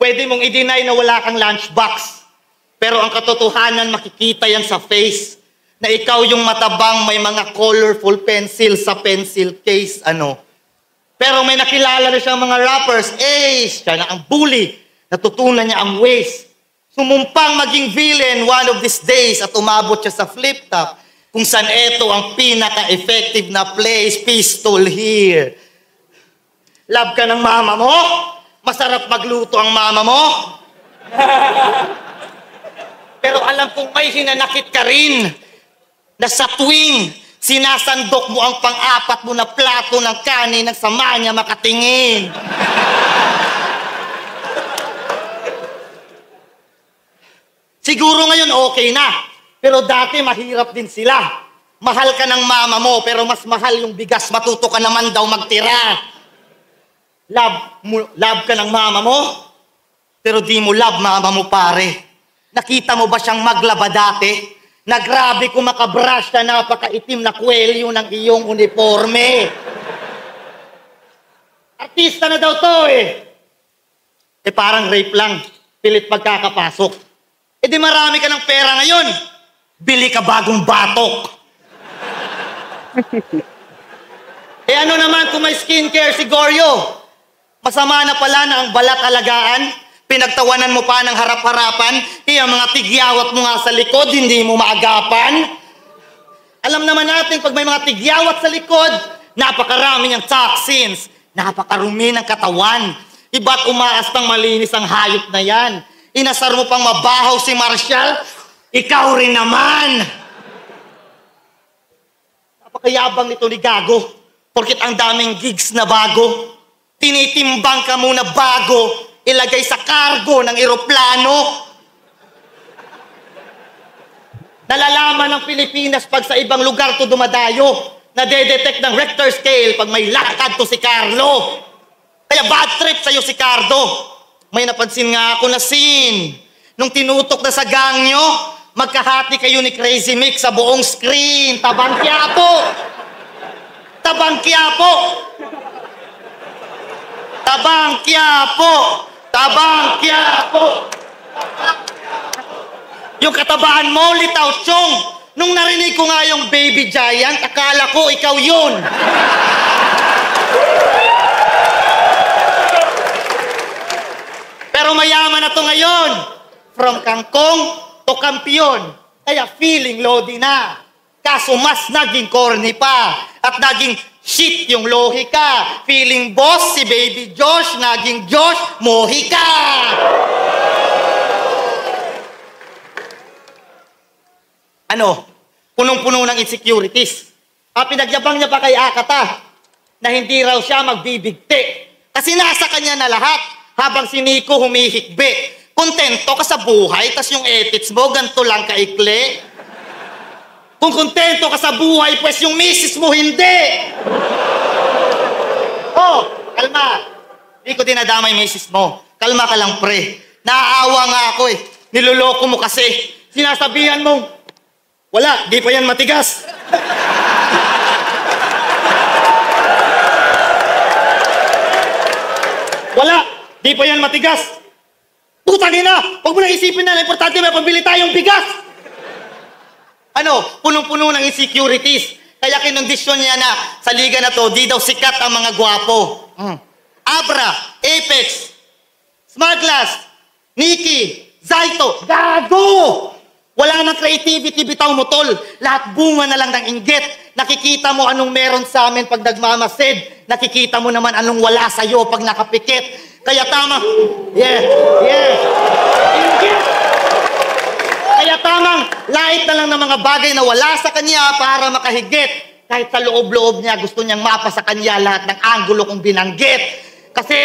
Pwede mong i-deny na wala kang lunchbox. Pero ang katotohanan, makikita yan sa face. Na ikaw yung matabang may mga colorful pencil sa pencil case, Pero may nakilala na siyang mga rappers. Siya na ang bully. Natutunan niya ang ways. Sumumpang maging villain one of these days at umabot siya sa flip top. Kung saan ito ang pinaka-effective na place, pistol here. Love ka ng mama mo? Masarap magluto ang mama mo? Pero alam kong may hinanakit ka rin na sa tuwing sinasandok mo ang pang-apat mo na plato ng kanin ng sama niya makatingin. Siguro ngayon okay na, pero dati mahirap din sila. Mahal ka ng mama mo, pero mas mahal yung bigas, matuto ka naman daw magtira. Love ka ng mama mo, pero di mo love mama mo pare. Nakita mo ba siyang maglaba dati? Na grabe kung makabrush na napakaitim na kwelyo ng iyong uniforme. Artista na daw to parang rape lang, pilit pagkakapasok. Di marami ka ng pera ngayon. Bili ka bagong batok. Ano naman kung may skincare si Goryo? Masama na pala na ang balat alagaan. Pinagtawanan mo pa ng harap-harapan, ang mga tigyawat mo nga sa likod, hindi mo maagapan. Alam naman natin, pag may mga tigyawat sa likod, napakarami niyang toxins, napakarumi ng katawan. Iba't umaas pang malinis ang hayop na yan. Inasar mo pang mabahaw si Marshall, ikaw rin naman. Napakayabang nito ni Gago, porkit ang daming gigs na bago. Tinitimbang ka muna bago, ilagay sa kargo ng eroplano. Nalalaman ng Pilipinas pag sa ibang lugar to dumadayo. Nadedetect ng Richter scale pag may lakad to si Carlo. Kaya bad trip sa'yo si Cardo. May napansin nga ako na scene. Nung tinutok na sa gang nyo, magkahati kayo ni Crazy Mick sa buong screen. Tabang Quiapo! Tabang Quiapo! Tabang Quiapo! Tabang Quiapo! Yung katabaan mo, Litaw Chong. Nung narinig ko nga yung Baby Giant, akala ko ikaw yun. Pero mayaman na to ngayon. From kangkong to kampiyon. Kaya feeling lodi na. Kaso mas naging corny pa. At naging shit yung lohika. Feeling boss si Baby Josh, naging Josh, mohika. Punong-puno ng insecurities. Pinagyabang niya pa kay Akata na hindi raw siya magbibigti. Kasi nasa kanya na lahat habang si Nico humihikbi. Kontento ka sa buhay, tas yung ethics mo, ganito lang kaikli. Kung kontento ka sa buhay, pues yung misis mo hindi. Kalma. Hindi ko dinadamay misis mo. Kalma ka lang, pre. Naaawa nga ako Niloloko mo kasi. Sinasabihan mo, wala, di pa yan matigas. Wala, di pa yan matigas. Putang ina, huwag mo na isipin na importante may pambili tayong bigas. punong-puno ng insecurities. Kaya kinondisyon niya na sa liga na to, di daw sikat ang mga gwapo. Abra, Apex, Smart Glass, Nikki, Zaito, gago! Wala nang creativity, bitaw mo, tol. Lahat bunga na lang ng inggit. Nakikita mo anong meron sa amin pag nagmamasid. Nakikita mo naman anong wala sa'yo pag nakapikit. Kaya tama. Yeah. Inggit! Kaya tamang lait na lang ng mga bagay na wala sa kanya para makahigit. Kahit sa loob-loob niya, gusto niyang mapa sa kanya lahat ng anggulo kong binanggit. Kasi,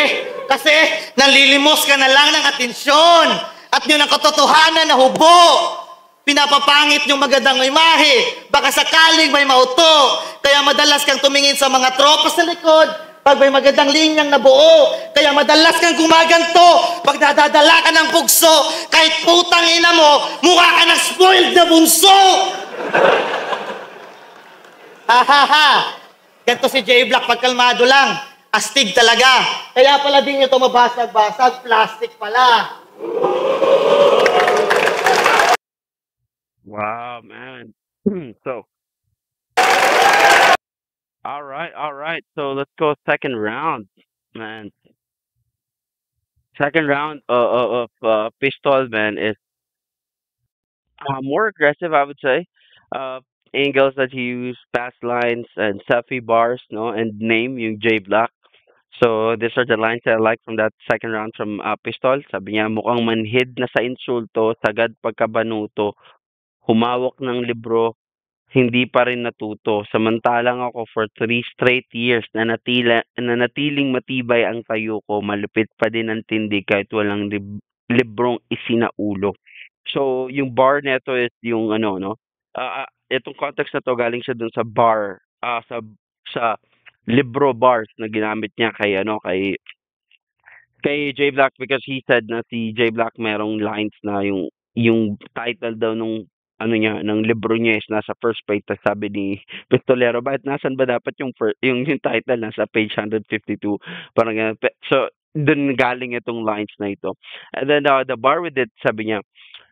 nanlilimos ka na lang ng atensyon. At yun ang katotohanan na hubo. Pinapapangit yung magandang imahe. Baka sakaling may mauto. Kaya madalas kang tumingin sa mga tropa sa likod pag may magandang linyang nabuo. Kaya madalas kang gumaganto pag dadadala ka ng pugso. Kahit putang ina mo, mukha ka ng spoiled na bunso. Ha. Ganto si J Black pag kalmado lang. Astig talaga. Kaya pala din ito mabasag-basag. Plastic pala. Wow, man. So, all right. So let's go second round, man. Second round of pistol, man, is more aggressive, I would say. Uh, Angles that he used, fast lines, and selfie bars, no, and name yung J Black. So these are the lines that I like from that second round from Pistol. Sabi niya, mukhang manhid na sa insulto, sagad pagkabanuto, humawak ng libro, hindi pa rin natuto. Samantalang ako for 3 straight years na natiling matibay ang tayo ko, malupit pa din ang tindi kahit walang librong isinaulo. So, yung bar neto is yung ano, no? Itong context na to galing siya dun sa bar, sa libro bars na ginamit niya kay J Black because he said na si J Black merong lines na yung title daw nung ano niya ng libro niya is nasa first page tas sabi ni Pistolero bakit nasan ba dapat yung title nasa page 152 parang ganun. So dun galing itong lines na ito, and then the bar with it sabi niya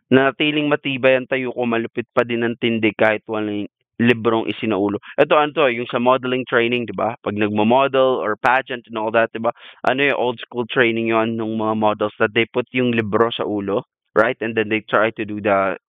nanatiling matibay ang tayo ko, malupit pa din ang tindi kahit walang librong isinaulo. Ito, ano to, yung sa modeling training, di ba? Pag nagmo-model or pageant and all that, di ba? Ano yung old school training yon ng mga models that they put yung libro sa ulo, right? And then they try to do the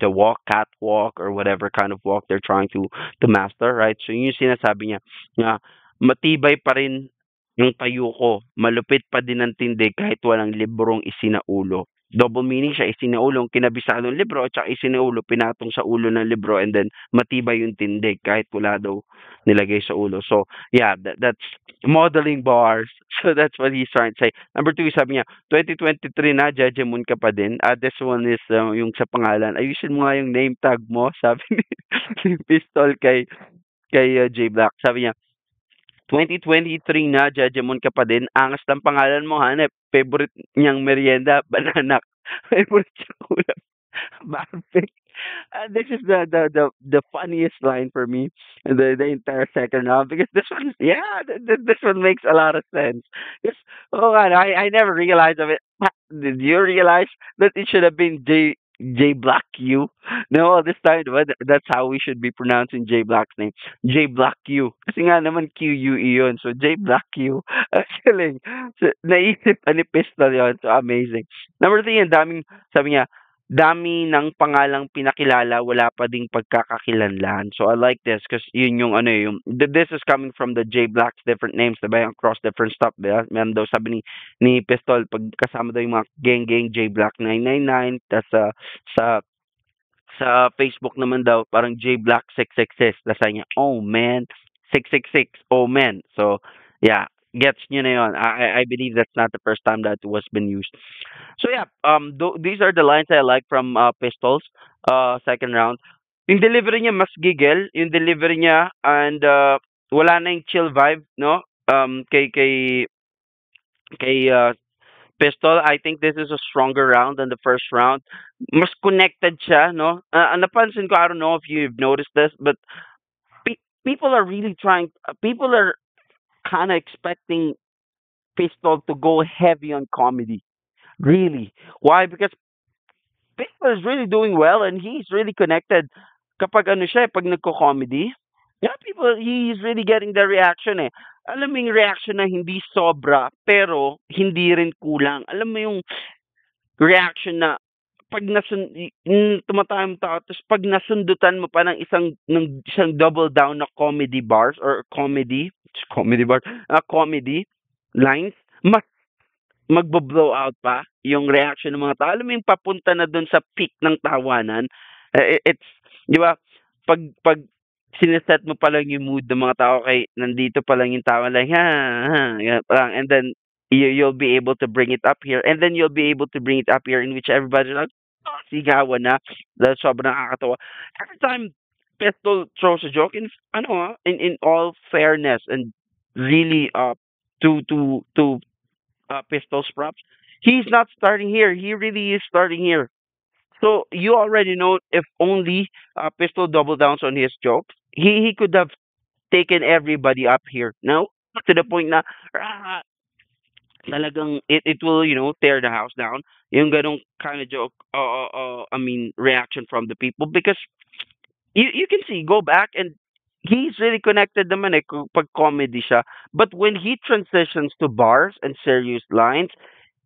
walk, catwalk, or whatever kind of walk they're trying to master, right? So yun yung sinasabi niya, na matibay pa rin yung tayo ko, malupit pa din ang tindi kahit walang librong isinaulo. Double meaning siya, isinaulo ang kinabisa ng libro at saka isinaulo, pinatong sa ulo ng libro and then matibay yung tindig kahit wala daw nilagay sa ulo. So, yeah, that's modeling bars. So, that's what he's trying to say. Number two, sabi niya, 2023 na, Jejemon ka pa din. This one is yung sa pangalan. Ayusin mo nga yung name tag mo, sabi ni Pistol kay J Black. Sabi niya, 2023 na, Jejemon ka pa din. Angas ng pangalan mo, hanep. Favorite niyang merienda, bananak. Favorite siya ulam, Barfik. This is the funniest line for me in the entire second round because this one, yeah, this one makes a lot of sense. Because, oh God, I never realized of it. Did you realize that it should have been J Black Q? No, all this time, diba? That's how we should be pronouncing J Black's name. J Black Q. Kasi nga naman QUE yun. So, J Black Q. Actually, so, naisip pa ni Pistol yun. So, amazing. Number three, ang daming, sabi niya, dami ng pangalang pinakilala, wala pa ding pagkakakilanlan. So I like this because yun yung ano this is coming from the J Black's different names, diba? Yung cross different stuff, diba? Meron daw sabi ni Pistol, pag kasama daw yung mga gang J Black 999, tas sa Facebook naman daw, parang J Black 666. Tas sabi niya, oh man, 666, oh man. So, yeah, gets nyo na yun. I believe that's not the first time that was been used. So yeah, these are the lines I like from Pistols, second round. Yung delivery niya mas giggle, yung delivery niya and wala na yung chill vibe, no? Kay Pistol, I think this is a stronger round than the first round. Mas connected siya, no? Napansin ko, I don't know if you've noticed this, but people are really people are kind of expecting Pistol to go heavy on comedy. Really. Why? Because Pistol is really doing well and he's really connected kapag ano siya, pag nagko-comedy, yeah, people, he's really getting the reaction eh. Alam mo yung reaction na hindi sobra, pero hindi rin kulang. Alam mo yung reaction na pag tumatayong tao, tapos pag nasundutan mo pa ng isang double down na comedy bars or comedy bars, comedy lines, mas magbo-blow out pa yung reaction ng mga tao. Alam mo yung papunta na dun sa peak ng tawanan. It's, di ba, pag sineset mo pa lang yung mood ng mga tao, kay nandito pa lang yung tawa, like, ha, ha, yan pa lang. And then, you'll be able to bring it up here. And then you'll be able to bring it up here in which everybody's like, oh, sigawan na. Dahil sobrang nakakatawa. Every time Pistol throws a joke, in all fairness and really, to Pistol's props, he's not starting here. He really is starting here. So you already know, if only Pistol double downs on his jokes, he could have taken everybody up here. No, to the point na ah, talagang it will tear the house down. Yung ganong kind of joke, I mean reaction from the people, because you can see, go back, and he's really connected naman eh pag comedy siya. But when he transitions to bars and serious lines,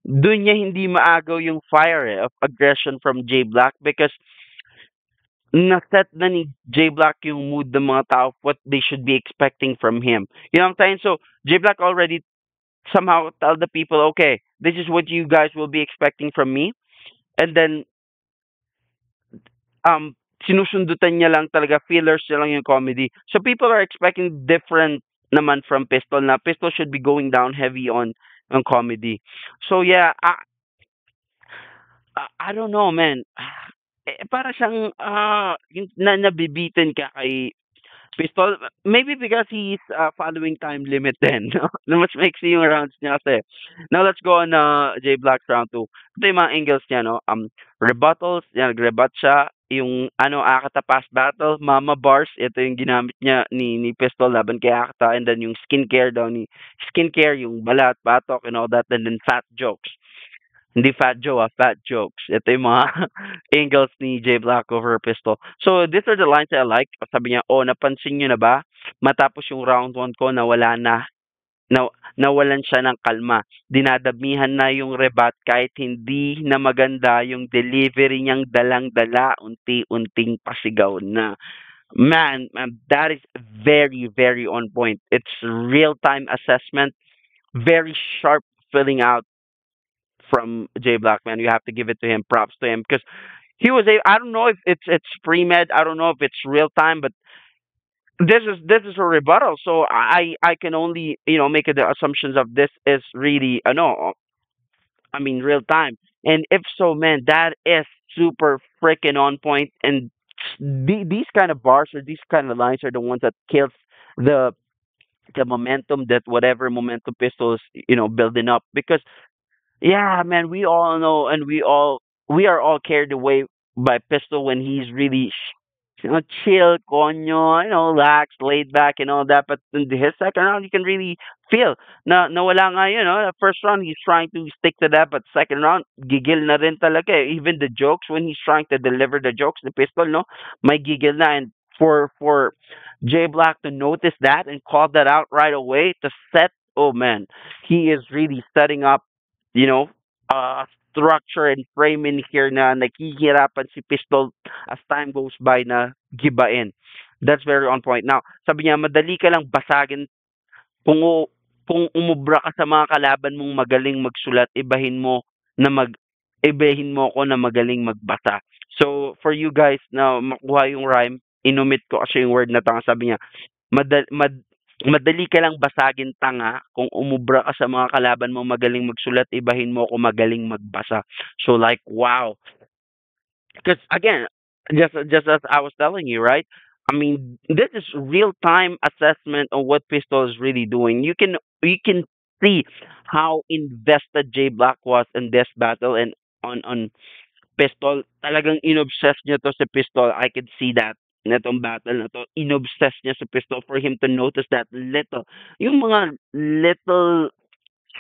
dun niya hindi maagaw yung fire of aggression from J Black, because na-set na ni J Black yung mood ng mga tao of what they should be expecting from him. You know what I'm saying? So J Black already somehow tell the people, okay, this is what you guys will be expecting from me. And then sinusundutan niya lang talaga, fillers niya lang yung comedy. So people are expecting different naman from Pistol, na Pistol should be going down heavy on comedy. So yeah, I don't know, man. Para siyang yung nabibitin ka kay Pistol. Maybe because he's following time limit din. No? Na mas maiksi yung rounds niya kasi. Now let's go on J Black's round 2. Ito yung mga angles niya, no? Rebuttals, yan, nag-rebut siya. Yung Akata past battle, mama bars, ito yung ginamit niya ni Pistol laban kay Akata. And then yung skincare daw skincare, yung balat, batok, and all that. And then fat jokes. Hindi Fat Joe, fat jokes. Ito yung mga angles ni J Black over Pistol. So, these are the lines that I like. Sabi niya, napansin niyo na ba? Matapos yung round 1 ko, nawalan siya ng kalma. Dinadamihan na yung rebat kahit hindi na maganda yung delivery niyang dalang-dala, unti-unting pasigaw na. Man, that is very, very on point. It's real-time assessment, very sharp filling out from J Black, man. You have to give it to him. Props to him, because he was I don't know if it's pre-med. I don't know if it's real time, but this is a rebuttal. So I can only make the assumptions of this is really no. I mean real time. And if so, man, that is super freaking on point. And these kind of bars or these kind of lines are the ones that kills the the momentum, that whatever momentum Pistol is building up, because yeah, man, we all know, and we are all carried away by Pistol when he's really chill, coño, lax, laid back, and all that. But in his second round, you can really feel na wala nga, the first round he's trying to stick to that, but second round gigil na rin talaga. Even the jokes, when he's trying to deliver the jokes, the Pistol, no, may gigil na. And for Jay Black to notice that and call that out right away to set, oh man, he is really setting up, you know, structure and frame in here na naghihirapan si Pistol as time goes by na gibain. That's very on point. Now, sabi niya, madali ka lang basagin kung umubra ka sa mga kalaban mong magaling magsulat, ibahin mo ako na magaling magbasa. So, for you guys na makuha yung rhyme, inumit ko kasi yung word na tanga. Sabi niya, madali ka lang basagin, tanga, kung umubra ka sa mga kalaban mo magaling magsulat, ibahin mo ako magaling magbasa. So like, wow. Because again, just as I was telling you, right? I mean, this is real time assessment on what Pistol is really doing. You can see how invested J Black was in this battle, and on Pistol. Talagang inobsess niya to si Pistol. I could see that netong battle na to. Inobsess niya si Pistol for him to notice that yung mga little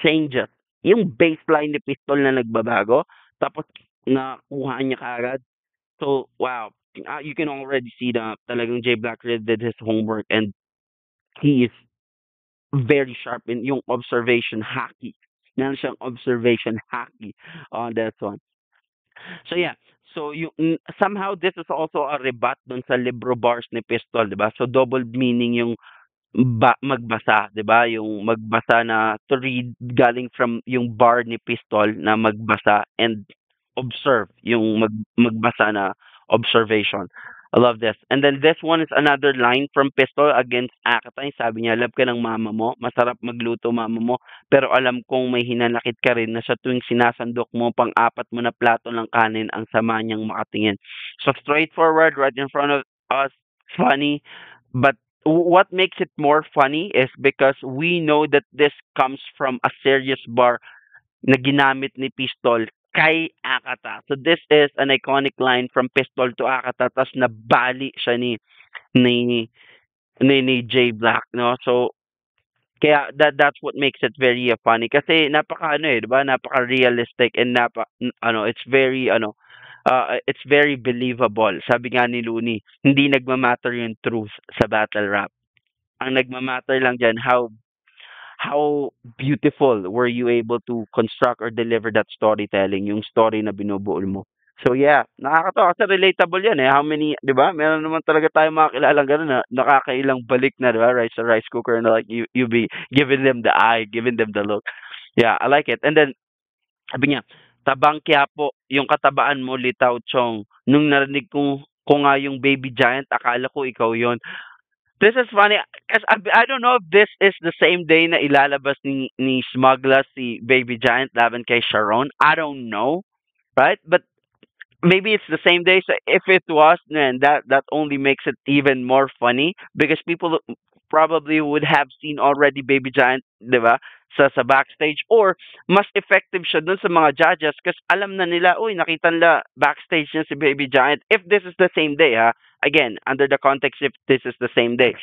changes. Yung baseline ni Pistol na nagbabago, tapos nakuha niya kaagad. So, wow. you can already see na talagang J Black really did his homework, and he is very sharp in yung observation hacky. Meron siyang observation hacky on that one. So yeah, so somehow this is also a rebut dun sa libro bars ni Pistol, 'di ba? So double meaning yung magbasa, 'di ba? Yung magbasa na to read galing from yung bar ni Pistol na magbasa, and observe yung magbasa na observation. I love this. And then this one is another line from Pistol against Akatay. Sabi niya, love ka ng mama mo, masarap magluto mama mo, pero alam kong may hinanakit ka rin na sa tuwing sinasandok mo pang-apat mo na plato ng kanin ang sama niyang makatingin. So straightforward, right in front of us, funny, but what makes it more funny is because we know that this comes from a serious bar na ginamit ni Pistol kay Akata. So this is an iconic line from Pistol to Akata, tas nabali siya ni ni J Black, no? So kaya that's what makes it very funny kasi napaka ano 'di ba? Napaka realistic, and it's very it's very believable. Sabi nga ni Looney, hindi nagma-matter yung truth sa battle rap. Ang nagma-matter lang diyan how beautiful were you able to construct or deliver that storytelling, yung story na binubuo mo. So yeah, nakakatawa kasi relatable yan eh. How many, di ba? Meron naman talaga tayong mga kilalang gano'n na nakakailang balik na, di ba? Rice sa rice cooker, na like you be giving them the eye, giving them the look. Yeah, I like it. And then, sabi niya, Tabang Quiapo, yung katabaan mo, Litaw Chong. Nung narinig ko nga yung Baby Giant, akala ko ikaw yon. This is funny, 'cause I don't know if this is the same day na ilalabas ni Smugla si Baby Giant laban kay Sharon. I don't know, right? But maybe it's the same day. So if it was, then that only makes it even more funny because people probably would have seen already Baby Giant, 'di ba? Sa backstage, or mas effective siya dun sa mga judges kasi alam na nila, uy, nakita nila backstage niya si Baby Giant. If this is the same day, ha, again, under the context, if this is the same day,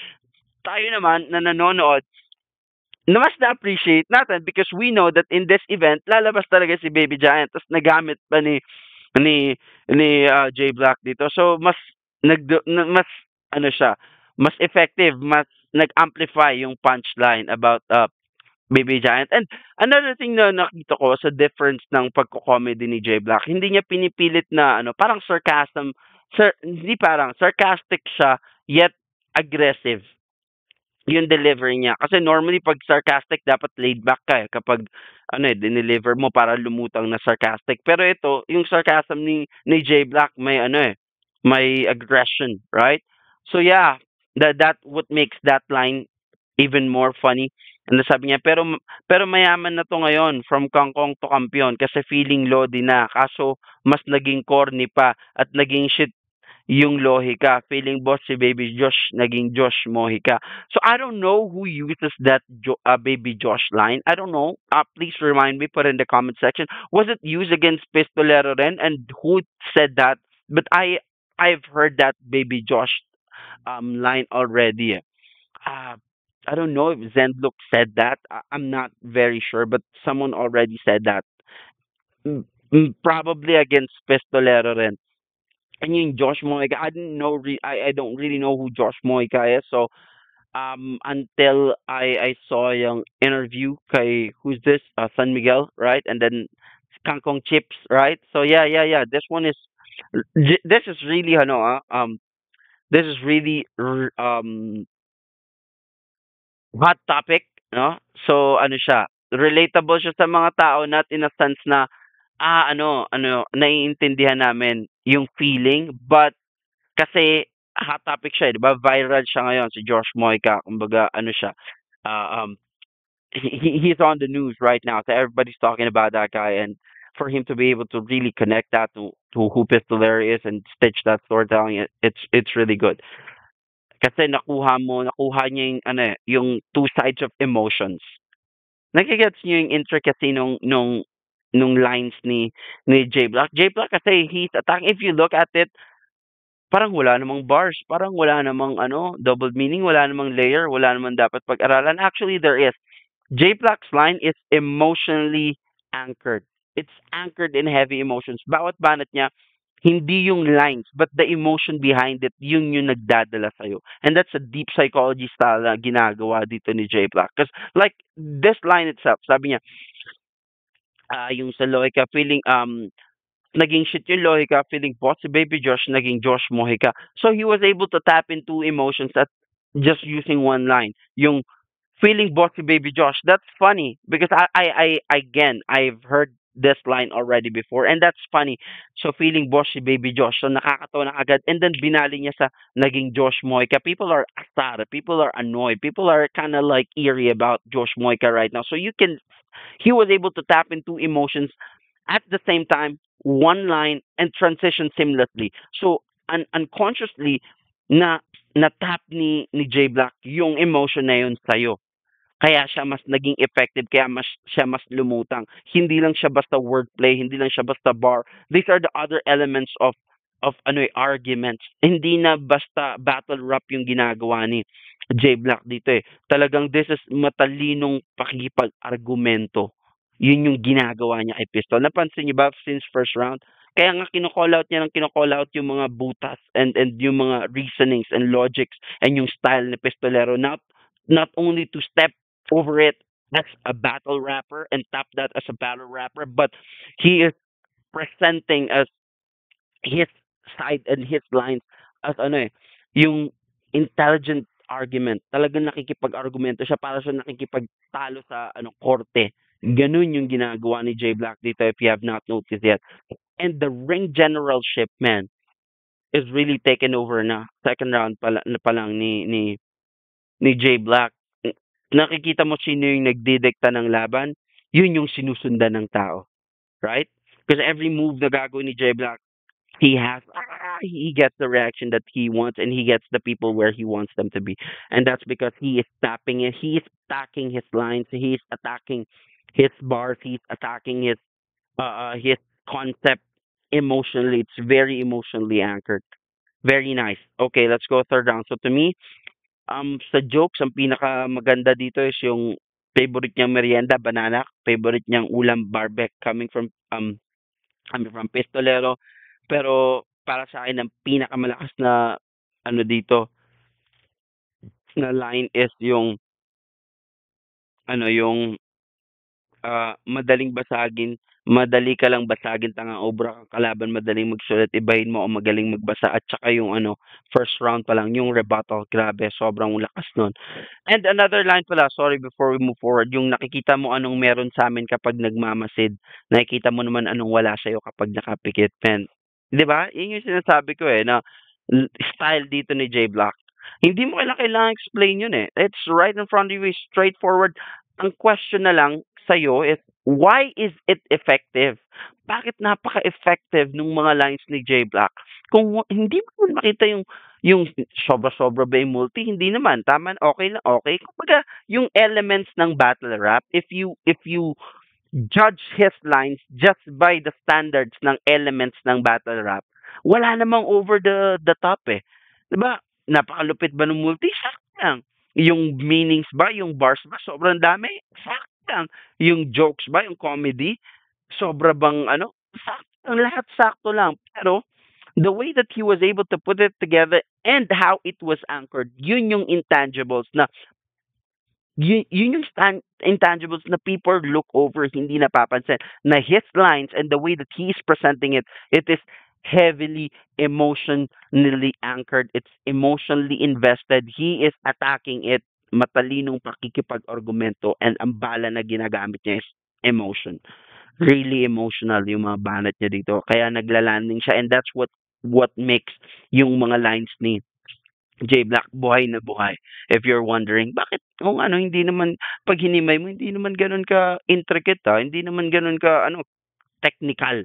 tayo naman na nanonood, na mas na-appreciate natin because we know that in this event, lalabas talaga si Baby Giant. Tapos nagamit pa ni J Black dito. So, mas, ano siya, mas effective, mas nag-amplify yung punchline about Baby Giant. And another thing na nakita ko sa difference ng pagko-comedy ni J Black, hindi niya pinipilit na parang hindi parang sarcastic siya yet aggressive yung delivery niya. Kasi normally pag sarcastic dapat laid back ka kapag dineliver mo para lumutang na sarcastic. Pero ito, yung sarcasm ni J Black may may aggression, right? So yeah, that what makes that line even more funny. And sabi niya, pero mayaman na to ngayon from kangkong to kampiyon kasi feeling lodi na. Kaso mas naging corny pa at naging shit yung Lohika. Feeling boss si Baby Josh, naging Josh Mohika. So I don't know who uses that Baby Josh line. I don't know. Please remind me, put in the comment section. Was it used against Pistolero rin? And who said that? But I've heard that Baby Josh line already. I don't know if Zendlook said that. I'm not very sure, but someone already said that. Probably against Pistolero rin. And yung Josh Moica, I didn't know. I don't really know who Josh Moica is. So until I saw yung interview kay who's this San Miguel, right? And then Kangkong Chips, right? So yeah. This is really this is really hot topic, no? So ano siya, relatable siya sa mga tao, not in a sense na naiintindihan namin yung feeling, but kasi hot topic siya, 'di ba? Viral siya ngayon si Josh Moica. Kumbaga siya, he's on the news right now. So everybody's talking about that guy, and for him to be able to really connect that to who Pistolero is and stitch that storytelling, it's really good. Kasi nakuha niya yung two sides of emotions. Nagigets niyo yung intricacy nung lines ni J Black. J Black kasi he's attacking. If you look at it, parang wala namang bars, parang wala namang double meaning, wala namang layer, wala namang dapat pag-aralan. Actually, there is. J Black's line is emotionally anchored. It's anchored in heavy emotions. Bawat banat niya, Hindi yung lines, but the emotion behind it, yun yung nagdadala sa'yo. And that's a deep psychology style na ginagawa dito ni Jay Black. Because like, this line itself, sabi niya, yung sa Loika, feeling, naging shit yung Loika, feeling boss si Baby Josh, naging Josh Mojica. So he was able to tap into emotions at just using one line. Yung feeling bossy baby Josh. That's funny because again, I've heard this line already before and that's funny. So feeling bossy baby Josh. So nakakatawa na agad and then binali niya sa naging Josh Moika. People are asara, people are annoyed, people are kind of like eerie about Josh Moika right now. So he was able to tap into emotions at the same time, one line and transition seamlessly. So unconsciously na tap ni J Black yung emotion na yun sa'yo. Kaya siya mas naging effective, kaya siya mas lumutang. Hindi lang siya basta wordplay, hindi lang siya basta bar. These are the other elements of arguments. Hindi na basta battle rap yung ginagawa ni J Black dito eh. Talagang this is matalinong pakikipag-argumento. Yun yung ginagawa niya kay Pistol. Napansin niyo ba since first round? Kaya nga kino-call out niya ng kino-call out yung mga butas and yung mga reasonings and logics and yung style ni Pistolero. Not only to step over it as a battle rapper and tap that as a battle rapper, but he is presenting as his side and his lines as yung intelligent argument. Talagang nakikipag-argumento siya para siya nakikipagtalo sa korte. Ganun yung ginagawa ni Jay Black dito if you have not noticed yet. And the ring generalship, man, is really taken over na. Second round pa lang ni Jay Black. Nakikita mo sino yung nagdidikta ng laban, yun yung sinusundan ng tao. Right? Because every move na gagawin ni Jay Black, he gets the reaction that he wants and he gets the people where he wants them to be. And that's because he is tapping it, he is attacking his lines, he is attacking his bars, he's attacking his concept emotionally. It's very emotionally anchored. Very nice. Okay, let's go third round. So to me, sa jokes, ang pinakamaganda dito is yung favorite niyang merienda, banana. Favorite niyang ulam, barbecue, coming from Pistolero. Pero para sa akin, ang pinakamalakas na dito na line is yung yung madaling basagin, madali ka lang basagin, tanga obra kang kalaban, madaling magsulat, ibahin mo o magaling magbasa. At saka yung first round pa lang, yung rebuttal, grabe, sobrang lakas nun. And another line pala, sorry, before we move forward, yung nakikita mo anong meron sa amin kapag nagmamasid, nakikita mo naman anong wala sa'yo kapag nakapikit, man. Di ba? Yun yung sinasabi ko na style dito ni J Block. Hindi mo kailangan explain yun eh. It's right in front of you, straightforward. Ang question na lang sa'yo is, why is it effective? Bakit napaka-effective nung mga lines ni J Black? Kung hindi mo makita yung sobra-sobra ba yung multi, hindi naman. Tama, okay lang, okay. Kumbaga, yung elements ng battle rap, if you judge his lines just by the standards ng elements ng battle rap, wala namang over the top eh. 'Di ba? Napakalupit ba ng multi? Sakto lang. Yung meanings ba, yung bars ba, sobrang dami? Sakto lang. Yung jokes ba, yung comedy, sobra bang sakto lang, lahat sakto lang. Pero the way that he was able to put it together and how it was anchored, yun yung intangibles na yun yung intangibles na people look over, hindi napapansin. Na his lines and the way that he's presenting it, it is heavily emotionally anchored. It's emotionally invested. He is attacking it. Matalinong pakikipag-argumento and ang bala na ginagamit niya is emotion. Really emotional yung mga banat niya dito. Kaya naglalanding siya and that's what makes yung mga lines ni J Black buhay na buhay. If you're wondering, bakit kung hindi naman, pag hinimay mo, hindi naman ganun ka intricate hindi naman ganun ka technical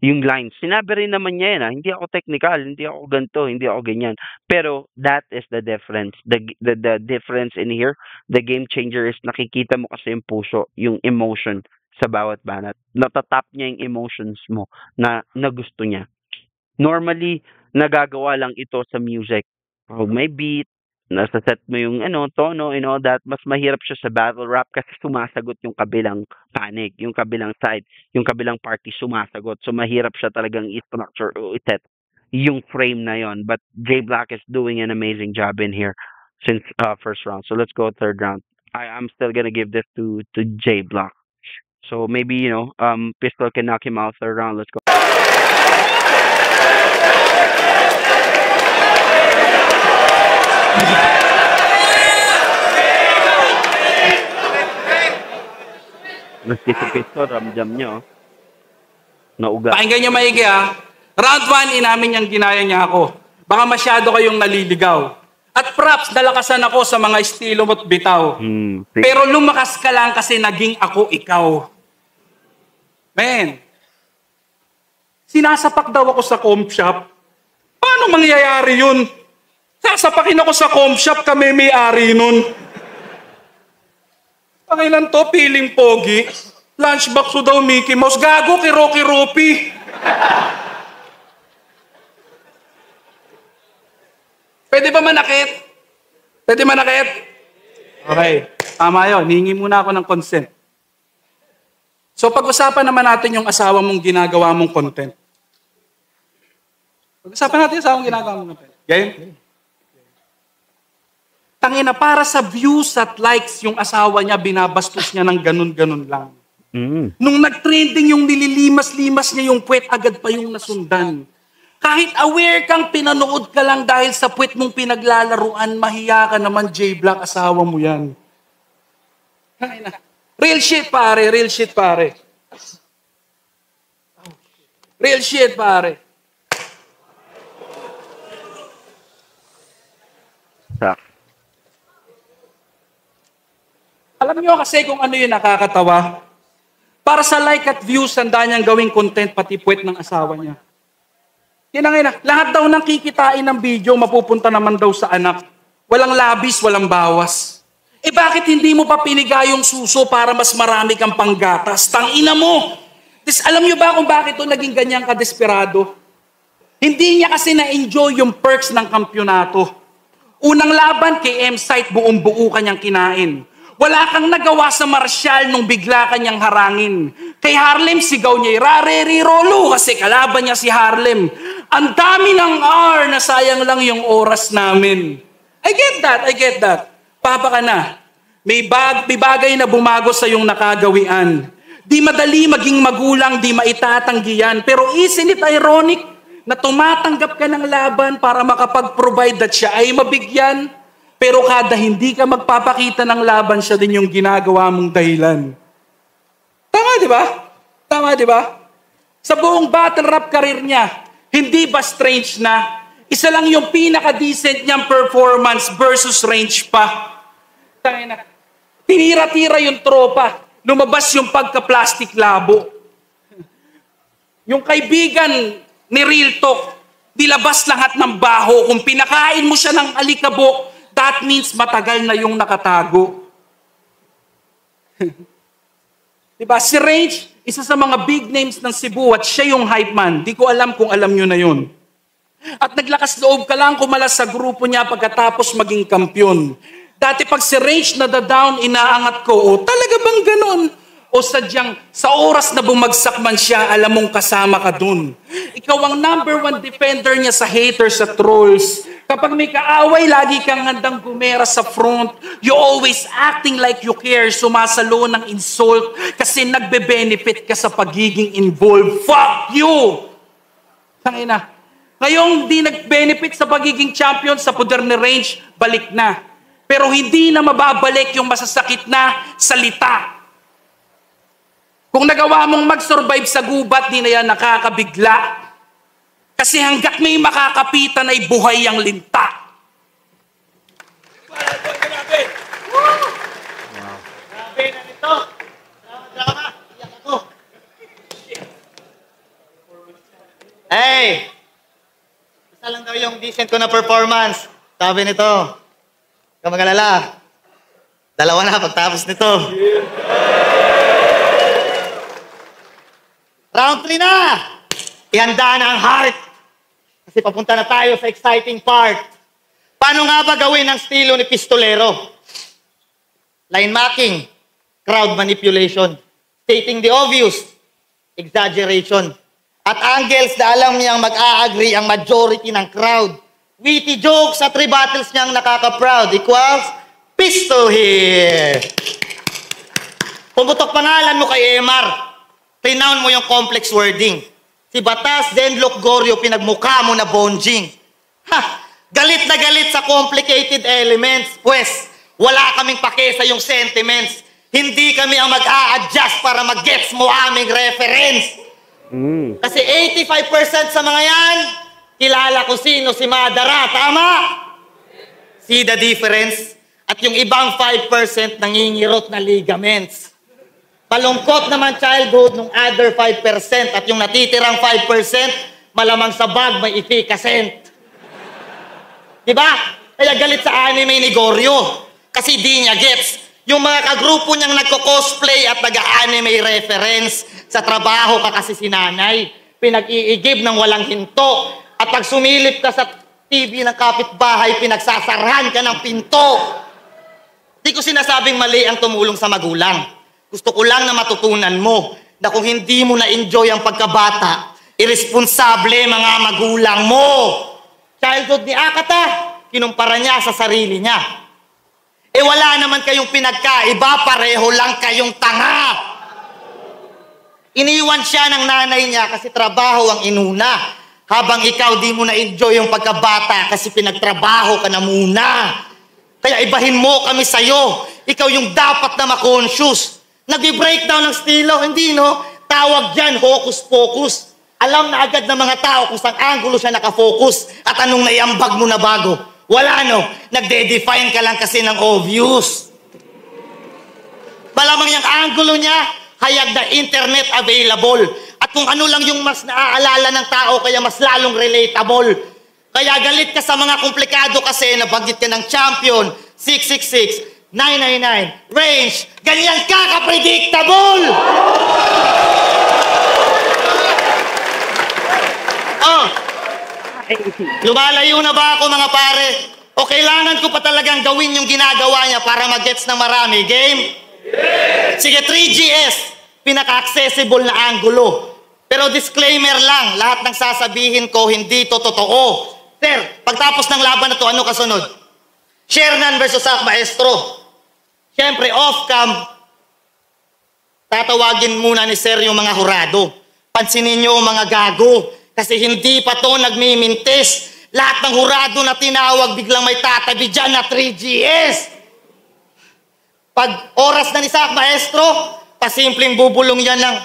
yung lines. Sinabi rin naman niya yan hindi ako technical, hindi ako ganito, hindi ako ganyan. Pero that is the difference. The difference in here, the game changer is nakikita mo kasi yung puso, yung emotion sa bawat banat. Natatap niya yung emotions mo na gusto niya. Normally, nagagawa lang ito sa music. Pag may beat, Nasa-set mo yung tono and all that, mas mahirap siya sa battle rap kasi sumasagot yung kabilang panic, yung kabilang side, yung kabilang party sumasagot. So mahirap siya talagang i-structure o i-set yung frame na yon. But J Black is doing an amazing job in here since first round. So let's go third round. I'm still gonna give this to J Black. So maybe Pistol can knock him out third round. Let's go. Maski si Pistol, ramdam niyo. Nauga. Pakinggan niyo maigi ha. Round 1, inamin niyang ginaya niya ako. Baka masyado kayong naliligaw. At props, nalakasan ako sa mga estilo mo't bitaw. Pero lumakas ka lang kasi naging ako ikaw. Man, sinasapak daw ako sa comp shop. Paano mangyayari yun? Sasapakin ako sa comp shop, kami may-ari nun. Pangilan to, piling pogi. Lunchbox ko daw Mickey Mouse. Gago, kiro-kiropi. Pwede ba manakit? Pwede manakit? Okay. Tama yun. Hihingi muna ako ng consent. So, pag-usapan naman natin yung asawa mong ginagawa mong content. Pag-usapan natin yung asawa mong ginagawa mong content. Game? Tangina, para sa views at likes, yung asawa niya, binabastos niya ng ganun-ganun lang. Nung nag-trending yung nililimas-limas niya yung puwet, agad pa yung nasundan. Kahit aware kang pinanood ka lang dahil sa puwet mong pinaglalaruan, mahiya ka naman, J Black, asawa mo yan. Tangina. Real shit, pare. Real shit, pare. Real shit, pare. Alam niyo kasi kung ano yung nakakatawa? Para sa like at views, handa niyang gawing content pati puwet ng asawa niya. Yan ang ina. Lahat daw ng kikitain ng video, mapupunta naman daw sa anak. Walang labis, walang bawas. Eh bakit hindi mo pa piniga yung suso para mas marami kang panggatas? Tangina mo! Dis, alam niyo ba kung bakit ito naging ganyan kadesperado? Hindi niya kasi na-enjoy yung perks ng kampyonato. Unang laban kay M-Site, buong-buo kanyang kinain. Wala kang nagawa sa Martial nung bigla kanyang harangin. Kay Harlem, sigaw niya, rare-rirolo kasi kalaban niya si Harlem. Ang dami ng R na sayang lang yung oras namin. I get that. Papa ka na. May bagay na bumago sa iyong nakagawian. Di madali maging magulang, di maitatanggihan. Pero isn't it ironic na tumatanggap ka ng laban para makapag-provide at siya ay mabigyan? Pero kada hindi ka magpapakita ng laban, siya din yung ginagawa mong dahilan. Tama, di ba? Tama, di ba? Sa buong battle rap career niya, hindi ba strange na isa lang yung pinaka-decent niyang performance versus range pa? Tangina. Tinira-tira yung tropa. Lumabas yung pagka-plastic labo. Yung kaibigan ni Real Talk, dilabas lahat ng baho. Kung pinakain mo siya ng alikabok, that means matagal na yung nakatago. Diba? Si Range, isa sa mga big names ng Cebu at siya yung hype man. Di ko alam kung alam nyo na yun. At naglakas loob ka lang kumalas sa grupo niya pagkatapos maging kampyon. Dati pag si Range nadadown, inaangat ko, o talaga bang ganon? O sadyang sa oras na bumagsak man siya, alam mong kasama ka dun. Ikaw ang number 1 defender niya sa haters at trolls. Kapag may kaaway, lagi kang handang gumera sa front. You always acting like you care, sumasalo ng insult kasi nagbe-benefit ka sa pagiging involved. Fuck you! Tangina. Ngayong di nag-benefit sa pagiging champion sa poder ni Range, balik na. Pero hindi na mababalik yung masasakit na salita. Kung nagawa mong mag-survive sa gubat, di na yan nakakabigla. Kasi hanggat may makakapitan ay buhay ang linta. Grabe na nito. Drama. Iyak ako. Hey! Isa lang daw yung decent ko na performance. Sabi nito. Huwag ka mag-alala. Dalawa na pagtapos nito. Round 3 na! Ihanda na ang heart. Kasi papunta na tayo sa exciting part. Paano nga ba gawin ang estilo ni Pistolero? Line marking, crowd manipulation, stating the obvious, exaggeration, at angles na alam niyang mag-a-agree ang majority ng crowd. Witty jokes at rebuttals niyang nakaka-proud equals pistol here. Pumutok pangalan mo kay Emar. Renown mo yung complex wording. Si Batas, Zenlock Goryeo, pinagmukha mo na bonjing. Ha! Galit na galit sa complicated elements. Pwes, wala kaming pake sa yung sentiments. Hindi kami ang mag-a-adjust para mag-gets mo aming reference. Kasi 85% sa mga yan, kilala ko sino si Madara. Tama? See the difference? At yung ibang 5% nangingirot na ligaments. Palungkot naman childhood ng other 5% at yung natitirang 5%, malamang sa bag may efficacent. Diba? Kaya galit sa anime ni Goryeo. Kasi di niya gets. Yung mga kagrupo niyang nagko-cosplay at nag-anime reference, sa trabaho ka kasi si nanay, pinag-iigib ng walang hinto. At pag sumilip ka sa TV ng kapitbahay, pinagsasarahan ka ng pinto. Di ko sinasabing mali ang tumulong sa magulang. Gusto ko lang na matutunan mo na kung hindi mo na-enjoy ang pagkabata, irresponsable mga magulang mo. Childhood ni Akata, kinumpara niya sa sarili niya. Eh wala naman kayong pinagkaiba, pareho lang kayong tanga. Iniwan siya ng nanay niya kasi trabaho ang inuna. Habang ikaw di mo na-enjoy yung pagkabata kasi pinagtrabaho ka na muna. Kaya ibahin mo kami sa'yo. Ikaw yung dapat na ma-conscious. Nag-breakdown ng estilo, hindi no? Tawag dyan, hocus-pocus. Alam na agad ng mga tao kung saan angulo siya nakafocus at anong naiambag mo na bago. Wala no, nagde-define ka lang kasi ng obvious. Malamang yung angulo niya, hayag na internet available. At kung ano lang yung mas naaalala ng tao, kaya mas lalong relatable. Kaya galit ka sa mga komplikado kasi nabanggit ka ng champion, 666, 999, range, ganyan ka ka-predictable! Oh, lumalayo na ba ako mga pare? O kailangan ko pa talagang gawin yung ginagawa niya para mag-gets ng marami? Game? Sige, 3GS, pinaka-accessible na angulo. Pero disclaimer lang, lahat ng sasabihin ko hindi to totoo. Sir, pagtapos ng laban na to, ano kasunod? Shernan versus Sak Maestro. Siyempre, off-cam, tatawagin muna ni Sir yung mga hurado. Pansinin nyo mga gago. Kasi hindi pa to nagmimintis. Lahat ng hurado na tinawag, biglang may tatabi dyan na 3GS. Pag oras na ni Sak Maestro, pasimpleng bubulong yan ng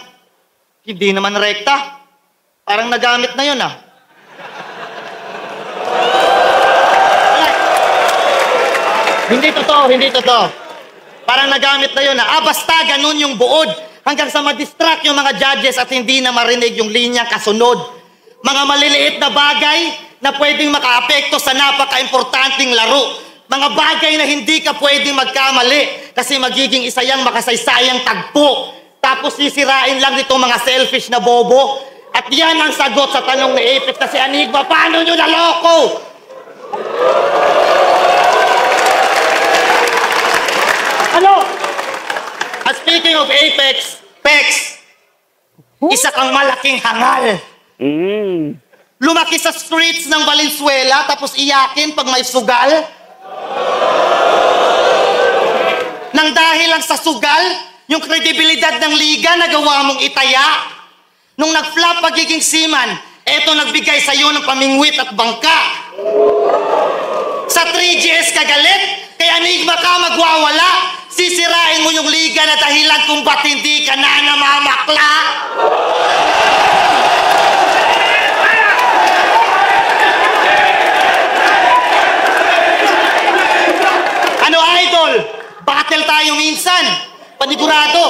hindi naman rekta. Parang nagamit na yun ah. Hindi totoo, hindi totoo. Parang nagamit na yun ah. Basta ganun yung buod. Hanggang sa ma-distract yung mga judges at hindi na marinig yung linyang kasunod. Mga maliliit na bagay na pwedeng makaapekto sa napaka-importanting laro. Mga bagay na hindi ka pwedeng magkamali kasi magiging isa yang makasaysayang tagpo. Tapos sisirain lang nito mga selfish na bobo. At yan ang sagot sa tanong ni Apex kasi Enigma, paano nyo naloko? Ano? At speaking of Apex, Pex, isa kang malaking hangal. Lumaki sa streets ng Valenzuela tapos iyakin pag may sugal. Nang dahil lang sa sugal, yung kredibilidad ng liga nagawa mong itaya. Nung nag-flop pagiging seaman, eto nagbigay sa'yo ng pamingwit at bangka. Sa 3GS kagalit, kaya Enigma ka magwawala. Sisirain mo yung liga na dahilan kung ba't hindi ka na namamakla. Ano idol? Battle tayo minsan. Panigurado.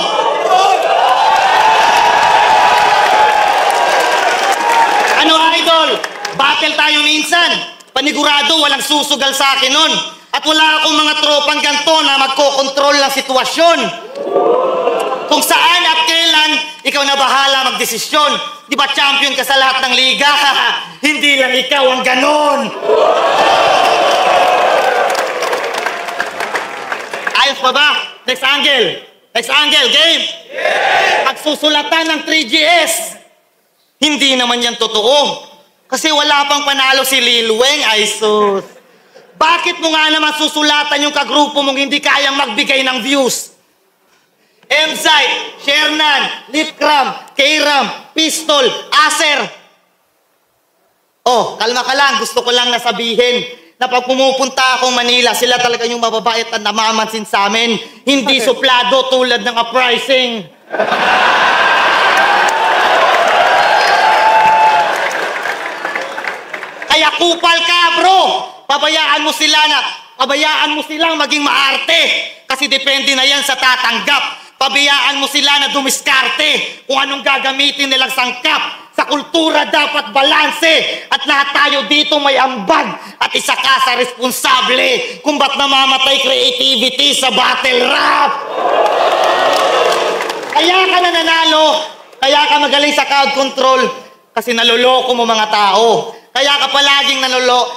Ano idol? Battle tayo minsan. Panigurado, walang susugal sa akin nun. At wala akong mga tropang ganto na magkokontrol ng sitwasyon. Kung saan at kailan, ikaw na bahala magdesisyon. Di ba champion ka sa lahat ng liga? Hindi lang ikaw ang ganon. Ayos pa ba? Next angle. Next angle, game. Pagsusulatan ng 3GS. Hindi naman yan totoo. Kasi wala pang panalo si Lil Weng, ay sus. Bakit mo nga naman susulatan yung kagrupo mong hindi kayang magbigay ng views? M-Site, Shernan, Lipcram, K-Ram, Pistol, Acer. Oh, kalma ka lang. Gusto ko lang nasabihin na pag pumupunta akong Manila, sila talaga yung mababait at namamansin sa amin. Hindi suplado tulad ng uprising. Kaya kupal ka, bro. Pabayaan mo silang maging maarte. Kasi depende na yan sa tatanggap. Pabayaan mo sila na dumiskarte kung anong gagamitin nilang sangkap. Sa kultura dapat balanse. At lahat tayo dito may ambag. At isa ka sa responsable kung ba't namamatay creativity sa battle rap. Kaya ka nananalo. Kaya ka magaling sa crowd control. Kasi naloloko mo mga tao. Kaya ka palaging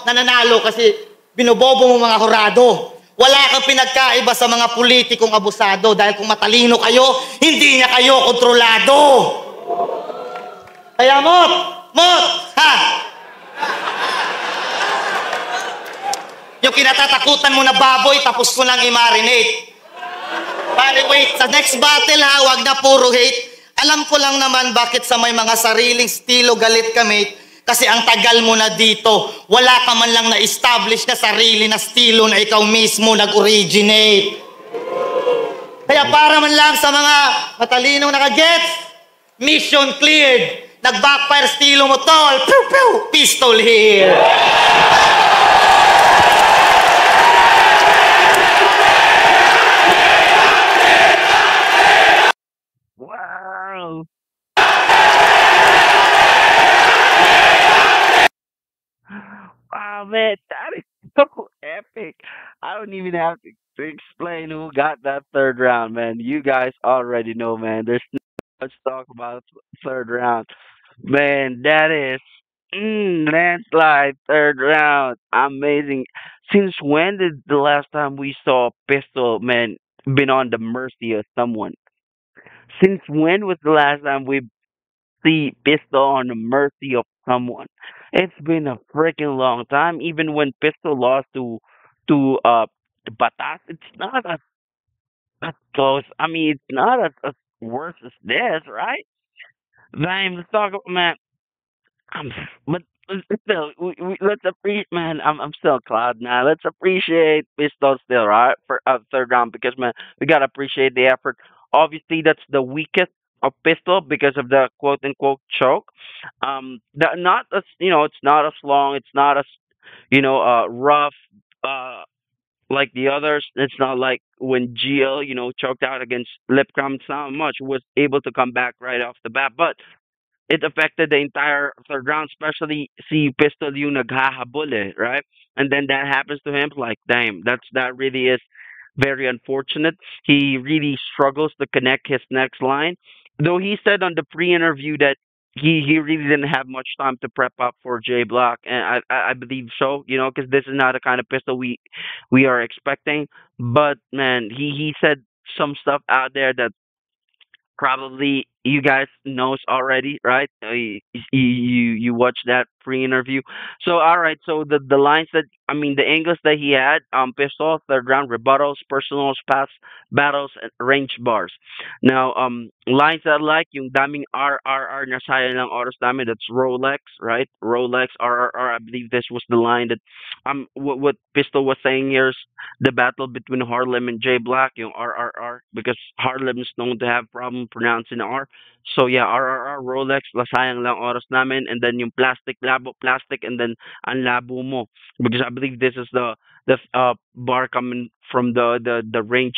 nananalo kasi binobobo mo mga hurado. Wala kang pinagkaiba sa mga politikong abusado dahil kung matalino kayo, hindi niya kayo kontrolado. Kaya Mot, ha? Yung kinatatakutan mo na baboy, tapos ko lang i-marinate. Pare, wait, sa next battle ha, wag na puro hate. Alam ko lang naman bakit sa may mga sariling estilo galit ka, mate. Kasi ang tagal mo na dito, wala ka man lang na-establish na sarili na estilo na ikaw mismo nag-originate. Kaya para man lang sa mga matalinong nakagets, mission cleared. Nag-backfire estilo mo, tol. Pew, pew, pistol here. Wow. Wow, man, that is so epic. I don't even have to explain who got that third round, man. You guys already know, man. There's not much talk about third round. Man, that is landslide third round. Amazing. Since when did the last time we saw Pistol, man, been on the mercy of someone? Since when was the last time we see Pistol on the mercy of someone? It's been a freaking long time. Even when Pistol lost to Batas, it's not as close. I mean, it's not as worse as this, right? Man, let's talk about man. I'm, but still, let's appreciate, man. I'm still cloud now. Let's appreciate Pistol still, right? For third round because man, we gotta appreciate the effort. Obviously, that's the weakest of Pistol because of the quote unquote choke. Not as it's not as long. It's not as rough. Uh, like the others. It's not like when GL, choked out against Lipcom. It's not much. Was able to come back right off the bat, but it affected the entire third round, especially si Pistol yung naghahabol right? And then that happens to him, like, damn, that really is very unfortunate. He really struggles to connect his next line. Though he said on the pre-interview that he really didn't have much time to prep up for J Block, and I believe so, because this is not the kind of pistol we are expecting. But man, he said some stuff out there that probably you guys knows already, right? You watched that pre-interview. So all right, so the lines that I mean the angles that he had, pistol, third round rebuttals, personals, pass battles, and range bars. Now lines that I like yung daming RRR na sayang lang oras namin. That's Rolex, right? Rolex RRR. I believe this was the line that what pistol was saying here is the battle between Harlem and J Black, yung RRR, because Harlem is known to have problem pronouncing R. So yeah, RRR, Rolex, lasayang lang oras namin, and then yung plastic, labo, plastic, and then ang labo mo. Because I believe this is the bar coming from the range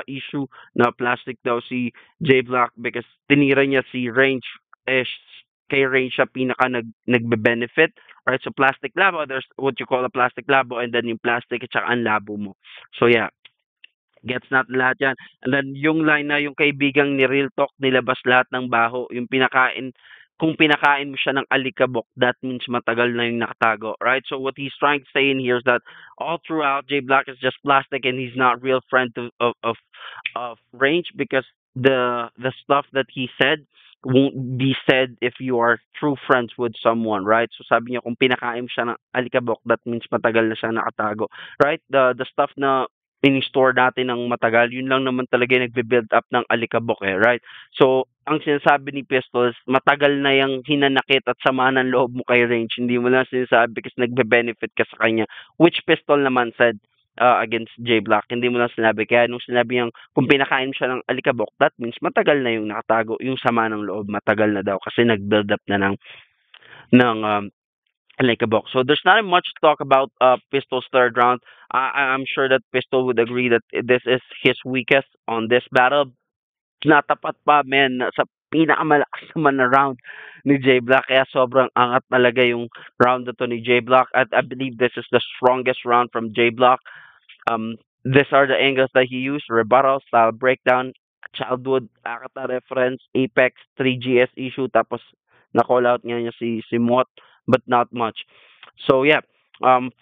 issue na plastic daw si J Black because tinira niya si Range eh, kay Range siya pinaka nagbe-benefit. Right, so plastic labo, there's what you call a plastic labo, and then yung plastic at saka ang labo mo. So yeah, gets natin lahat yan. And then yung line na yung kaibigang ni Real Talk nilabas lahat ng baho, yung pinakain kung pinakain mo siya ng alikabok, that means matagal na yung nakatago, right? So what he's trying to say in here is that all throughout, Jay Black is just plastic and he's not real friend of Range because the stuff that he said won't be said if you are true friends with someone, right? So sabi niya kung pinakain mo siya ng alikabok, that means matagal na siya nakatago, right? The stuff na in-store natin ng matagal, yun lang naman talaga yung nagbe-build up ng alikabok eh, right? So, ang sinasabi ni Pistols, matagal na yung hinanakit at sama ng loob mo kay Range. Hindi mo lang sinasabi kasi nagbe-benefit ka sa kanya. Which Pistol naman said against J Black. Hindi mo lang sinabi. Kaya nung sinabi niyang kung pinakain mo siya ng alikabok, that means matagal na yung nakatago. Yung sama ng loob, matagal na daw kasi nag-build up na ng alikabok. So there's not much to talk about Pistol's third round. I'm sure that Pistol would agree that this is his weakest on this battle. Natapat pa, man, sa pinakamalakas naman na round ni J Black. Kaya sobrang angat talaga yung round na to ni J Black. I believe this is the strongest round from J Black. These are the angles that he used: rebuttal, style breakdown, childhood, Akata reference, Apex, 3GS issue, tapos na-call out nga niya si Mot, but not much. So yeah,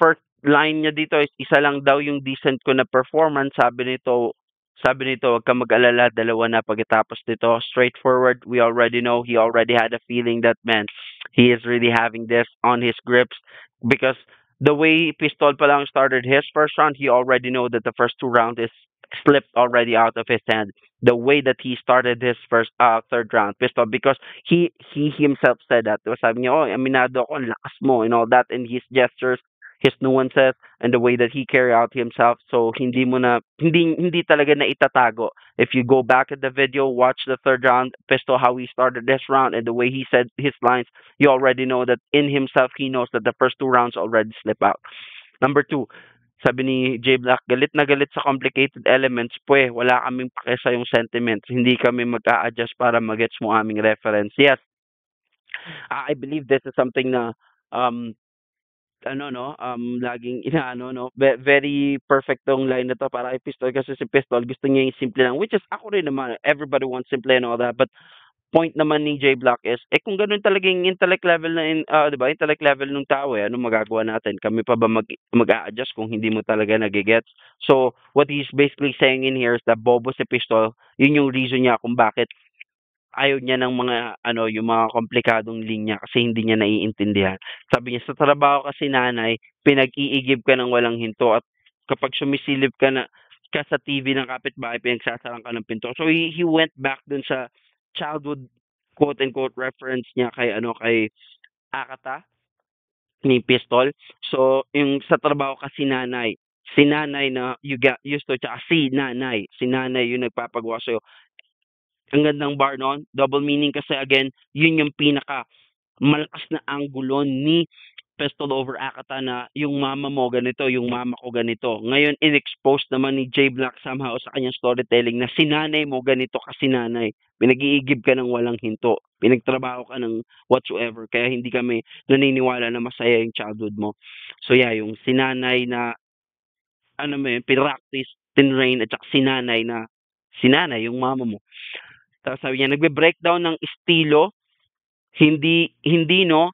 first line niya dito is isa lang daw yung decent ko na performance. Sabi nito, wag kang mag-alala, dalawa na pagkatapos nito. Straightforward, we already know, he already had a feeling that, man, he is really having this on his grips because the way Pistol pa lang started his first round, he already know that the first two rounds is slipped already out of his hand. The way that he started his third round, Pistol, because he himself said that. Diba, sabi niya, oh, aminado ako, ang lakas mo, and all that, and his gestures, his nuances, and the way that he carry out himself. So hindi talaga na itatago. If you go back at the video, watch the third round, Pistol, how he started this round and the way he said his lines, you already know that in himself he knows that the first two rounds already slip out. Number two, sabi ni J Black, galit na galit sa complicated elements, wala kaming pake sa yung sentiments. Hindi kami mag-a-adjust para magets mo aming reference. Yes, I believe this is something na laging inaano, no? Very perfect tong line na to para kay Pistol kasi si Pistol gusto niya yung simple lang, which is ako rin naman. Everybody wants simple and all that. But point naman ni J Black is, kung ganun talaga yung intellect level di ba? Intellect level ng tao anong magagawa natin? Kami pa ba mag-a-adjust kung hindi mo talaga nagigets? So, what he's basically saying in here is that bobo si Pistol, yun yung reason niya kung bakit ayaw niya ng mga yung mga komplikadong linya kasi hindi niya naiintindihan. Sabi niya, sa trabaho kasi nanay, pinag-iigib ka ng walang hinto at kapag sumisilip ka sa TV ng kapitbahay, pinagsasaran ka ng pinto. So he went back dun sa childhood quote-unquote reference niya kay Akata ni Pistol. So yung sa trabaho kasi nanay, si nanay na you got used to, tsaka si nanay yung nagpapagawa sa'yo. Ang gandang bar noon, double meaning kasi again, yun yung pinaka malakas na anggulo ni Pistol over Akata na yung mama mo ganito, yung mama ko ganito. Ngayon, in-expose naman ni J Black somehow sa kanyang storytelling na sinanay mo ganito kasi nanay. Pinag-iigib ka ng walang hinto. Pinagtrabaho ka ng whatsoever. Kaya hindi kami naniniwala na masaya yung childhood mo. So yeah, yung sinanay na pinractice, tinrain, at saka sinanay, yung mama mo. Tapos sabi niya, nagbe-breakdown ng estilo, hindi no,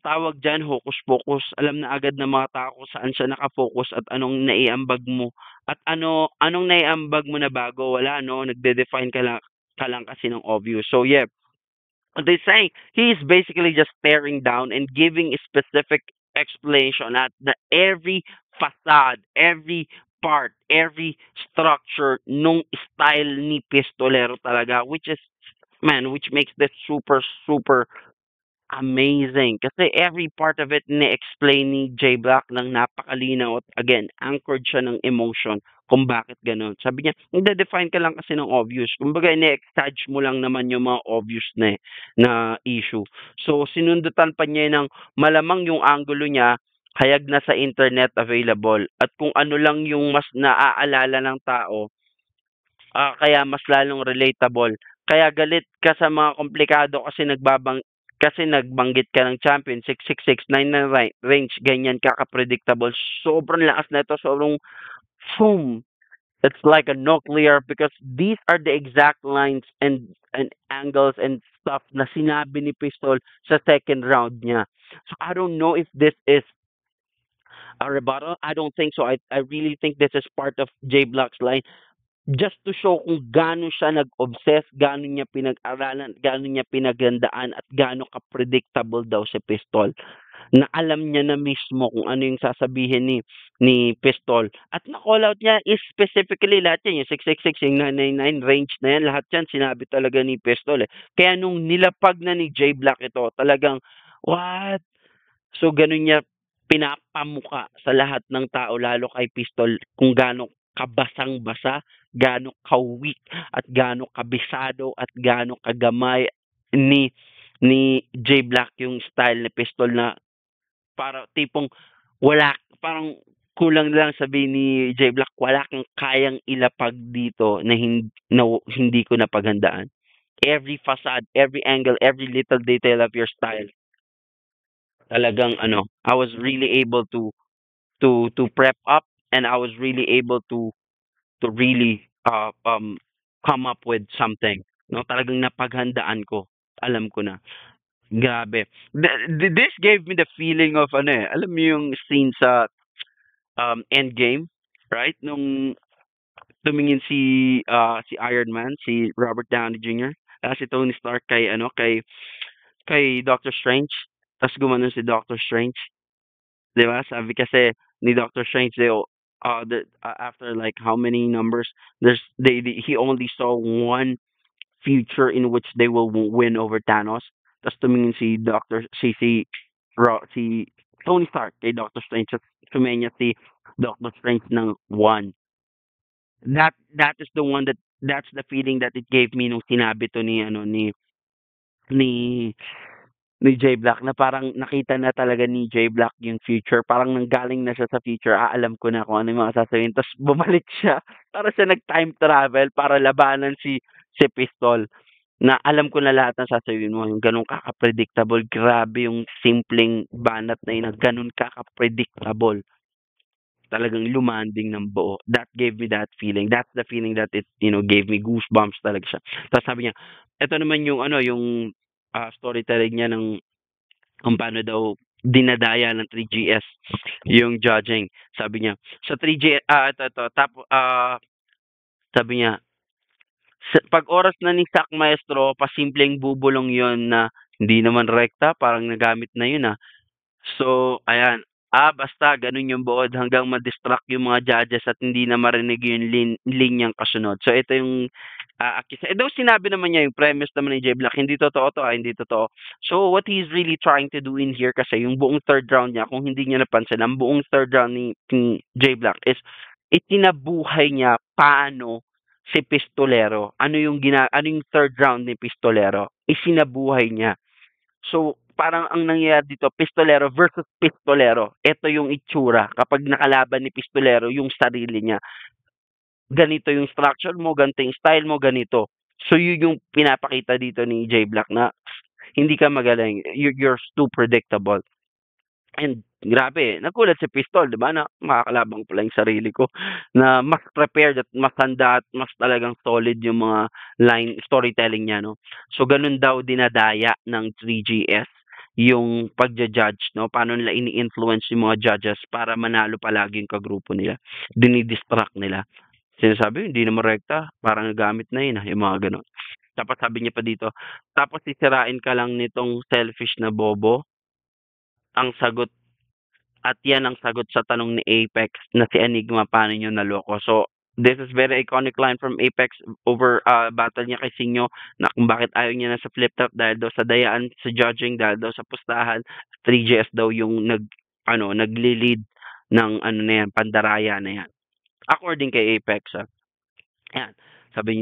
tawag dyan, hocus-pocus. Alam na agad ng mga tao kung saan siya nakafocus at anong naiambag mo. At anong naiambag mo na bago, wala, no? Nagde-define ka lang kasi ng obvious. So yeah, what they're saying, he is basically just staring down and giving a specific explanation at every facade, every part, every structure nung style ni Pistolero talaga, which makes this super, super amazing. Kasi every part of it ni-explain ni J Black ng napakalinaw at again, anchored siya ng emotion kung bakit ganun. Sabi niya, hindi define ka lang kasi ng obvious. Kumbaga, ni-exage mo lang naman yung mga obvious na issue. So, sinundutan pa niya ng malamang yung angulo niya, hayag na sa internet available. At kung ano lang yung mas naaalala ng tao, kaya mas lalong relatable. Kaya galit ka sa mga komplikado kasi nagbanggit ka ng champion, 666, 9 range, ganyan ka ka-predictable. Sobrang lakas na ito, sobrang boom. It's like a nuclear because these are the exact lines and angles and stuff na sinabi ni Pistol sa second round niya. So I don't know if this is a rebuttal. I don't think so. I really think this is part of J Block's line just to show kung gaano siya nag-obsess, gaano niya pinag-aralan, gaano niya pinagandaan, at gaano ka-predictable daw si Pistol. Na alam niya na mismo kung ano yung sasabihin ni Pistol. At na-call out niya is specifically lahat yan, yung 666, yung 999, range na yan, lahat yan sinabi talaga ni Pistol eh. Kaya nung nilapag na ni J Black ito, talagang, what? So ganun niya pinapamuka sa lahat ng tao, lalo kay Pistol, kung gaano kabasang-basa, gaano ka-weak, at gaano kabisado, at gaano kagamay ni J Black yung style ni Pistol, na para tipong wala, parang kulang lang sabihin ni J Black, wala kang kayang ilapag dito na hindi ko napaghandaan. Every facade, every angle, every little detail of your style, talagang I was really able to prep up, and I was really able to really come up with something. No, talagang napaghandaan ko. Alam ko na. Grabe. This gave me the feeling of alam mo yung scene sa Endgame, right? Nung tumingin si Iron Man, si Robert Downey Jr., si Tony Stark kay Doctor Strange. Tapos gumanon si Doctor Strange. 'Di ba? Sabi kasi ni Doctor Strange, after like how many numbers, he only saw one future in which they will win over Thanos. Tapos tumingin si Tony Stark kay Doctor Strange. Tapos tumingin niya si Doctor Strange ng one. That is the one that's the feeling that it gave me nung sinabi to ni ni J Black, na parang nakita na talaga ni J Black yung future. Parang nanggaling na siya sa future. Alam ko na kung ano yung mga sasabihin. Tapos bumalik siya. Para siya nag-time travel para labanan si Pistol. Na alam ko na lahat ng sasabihin mo. Yung ganun kaka-predictable. Grabe yung simpleng banat na yun. Na ganun kaka-predictable. Talagang lumanding ng buo. That gave me that feeling. That's the feeling that it gave me goosebumps talaga siya. Tapos sabi niya, ito naman yung storytelling niya ng kung paano daw dinadaya ng 3GS yung judging. Sabi niya, sa 3GS, sabi niya, pag oras na ni Sak Maestro, pasimpleng bubulong yon na hindi naman rekta, parang nagamit na yun. So, ayan. Basta ganun yung buod hanggang ma-distract yung mga judges at hindi na marinig yung linyang kasunod. So, ito yung akisa. Though sinabi naman niya yung premise naman ni J Black, hindi totoo to, hindi totoo. So, what he's really trying to do in here, kasi yung buong third round niya, kung hindi niya napansin, ang buong third round ni J Black is itinabuhay niya paano si Pistolero. Ano yung third round ni Pistolero? Isinabuhay niya. So, parang ang nangyayari dito, Pistolero versus Pistolero. Ito yung itsura kapag nakalaban ni Pistolero yung sarili niya. Ganito yung structure mo, ganito yung style mo, ganito. So, yun yung pinapakita dito ni J Black, na hindi ka magaling. You're too predictable. And grabe, nagulat si Pistol, di ba, na makakalabang pala yung sarili ko, na mas prepared at mas handa at mas talagang solid yung mga storytelling niya, no? So, ganun daw dinadaya ng 3GS yung pagja-judge, no? Paano nila ini-influence yung mga judges para manalo palagi yung kagrupo nila. Dinidistract nila. Sinasabi, hindi naman rekta, parang nagamit na yun, yung mga ganun. Tapos sabi niya pa dito, tapos sisirain ka lang nitong selfish na bobo. Ang sagot, at yan ang sagot sa tanong ni Apex na si Enigma, paano nyo naloko. So, this is very iconic line from Apex over battle niya kay Sinyo, na kung bakit ayaw niya na sa flip top, dahil daw sa dayaan sa judging, dahil daw sa pustahan, 3GS daw yung nagli-lead ng na yan, pandaraya na yan. According kay Apex. Ayan.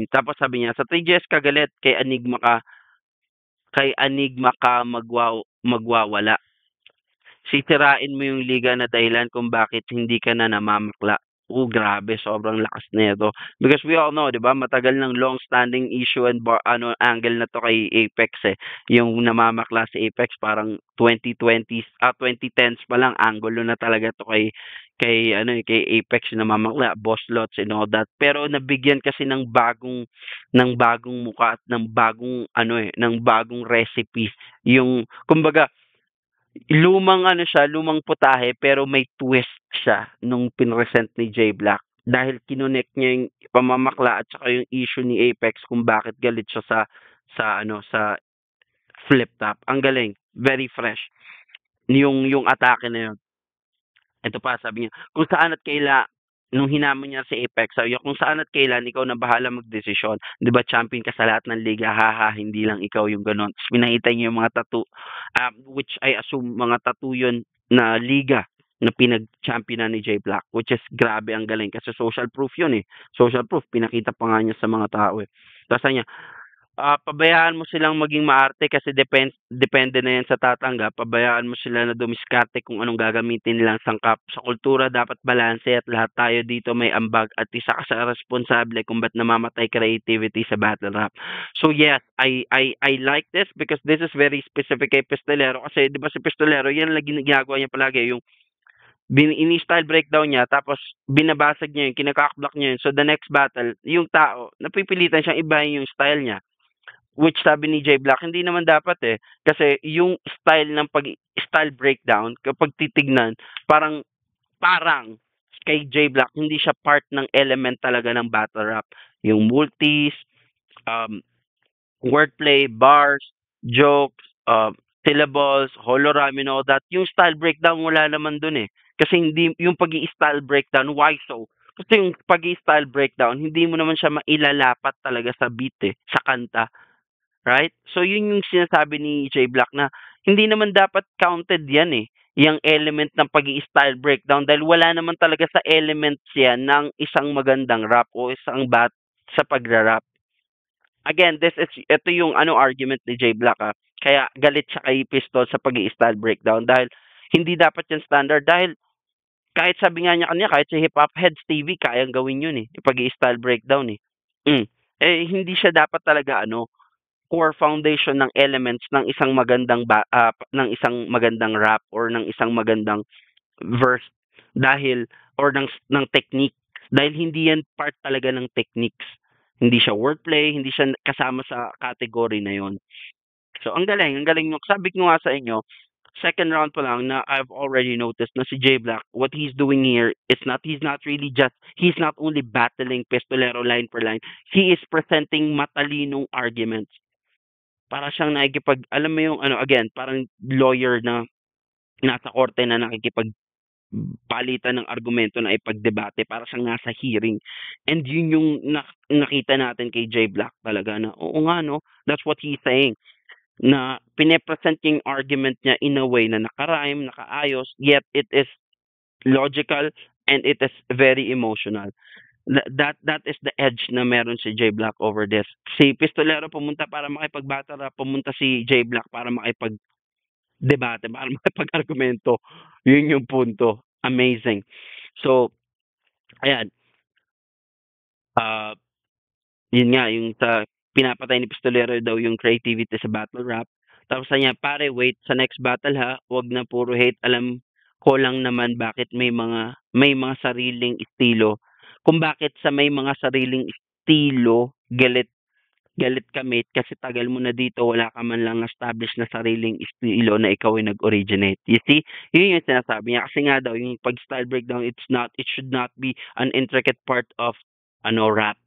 Tapos sabi niya, sa 3GS kagalit, kay Enigma ka magwawala. Sisirain mo yung liga na dahilan kung bakit hindi ka na namamakla. Oh, grabe, sobrang lakas nito. Because we all know, 'di ba, matagal ng long-standing issue and angle na 'to kay Apex eh. Yung namamakla si Apex parang 2020s, 2010s pa lang angulo na talaga 'to kay Apex yung namamakla, Boss Lots and all that. Pero nabigyan kasi ng bagong mukha at ng bagong recipe. Yung kumbaga lumang putahe pero may twist siya nung pinresent ni Jay Black. Dahil kinonect niya yung pamamakla at saka yung issue ni Apex kung bakit galit siya sa flip top. Ang galing, very fresh. Yung atake na yun. Ito pa, sabi niya, kung saan at kaila, nung hinamon niya si Apex, sabi niya, kung saan at kailan, ikaw na bahala magdesisyon. Di ba, champion ka sa lahat ng liga, haha, hindi lang ikaw yung ganon. Tapos pinakita niya yung mga tattoo, which I assume mga tattoo yun na liga na pinag-championan ni Jay Black, which is grabe ang galing kasi social proof yun eh. Social proof, pinakita pa nga niya sa mga tao eh. Tapos sabi niya, pabayaan mo silang maging maarte kasi depende na yan sa tatanggap. Pabayaan mo sila na dumiskarte kung anong gagamitin nilang sangkap. Sa kultura dapat balanse at lahat tayo dito may ambag at isa ka sa responsable kung ba't namamatay creativity sa battle rap. So yes, I like this because this is very specific kay Pistolero kasi 'di ba si Pistolero yan lagi ginagawa niya palagi yung ini-style breakdown niya tapos binabasag niya yun, kinakakblock niya yun. So the next battle, yung tao, napipilitan siyang ibahin yung style niya. Which sabi ni Jay Black, hindi naman dapat eh. Kasi yung style ng style breakdown, kapag titignan, parang kay Jay Black, hindi siya part ng element talaga ng battle rap. Yung multis, um, wordplay, bars, jokes, syllables, hologram and all that. Yung style breakdown, wala naman dun eh. Kasi hindi, yung style breakdown, why so? Kasi yung style breakdown, hindi mo naman siya mailalapat talaga sa beat eh, sa kanta. Right? So yun yung sinasabi ni Jay Black na hindi naman dapat counted yan eh. Yung element ng style breakdown dahil wala naman talaga sa elements yan ng isang magandang rap o isang sa pagra-rap. Again, ito yung argument ni Jay Black ah. Kaya galit siya kay Pistol sa style breakdown dahil hindi dapat yan standard dahil kahit sabi nga niya kanina, kahit sa Hip Hop Heads TV, kayang gawin yun eh. Style breakdown eh. Hindi siya dapat talaga core foundation ng elements ng isang magandang rap or ng isang magandang verse dahil or ng technique dahil hindi yan part talaga ng techniques. Hindi siya wordplay, hindi siya kasama sa category na yon. So ang galing nung sabi ko nga sa inyo, second round pa lang na I've already noticed na si Jay Black, what he's doing here, he's not only battling Pistolero line per line, he is presenting matalinong arguments. Para siyang alam mo yung again, parang lawyer na nasa korte na palitan ng argumento na ipagdebate para siyang nasa hearing. And yun yung nakita natin kay Jay Black talaga na oo nga no, that's what he's saying. Na pine-present yung argument niya in a way na nakarhyme, nakaayos, yet it is logical and it is very emotional. That is the edge na meron si Jay Black over this. Si Pistolero pumunta para makipag-battle rap, pumunta si Jay Black para makipag-debate, para makipag-argumento. Yun yung punto. Amazing. So, ayan. Yun nga, yung pinapatay ni Pistolero daw yung creativity sa battle rap. Tapos niya, pare, wait sa next battle ha, wag na puro hate. Alam ko lang naman bakit may mga sariling estilo. Kung bakit sa may mga sariling estilo, galit ka mate kasi tagal mo na dito, wala ka man lang established na sariling estilo na ikaw ay nag-originate. You see? Yun yung sinasabi niya. Kasi nga daw, yung style breakdown, it should not be an intricate part of rap.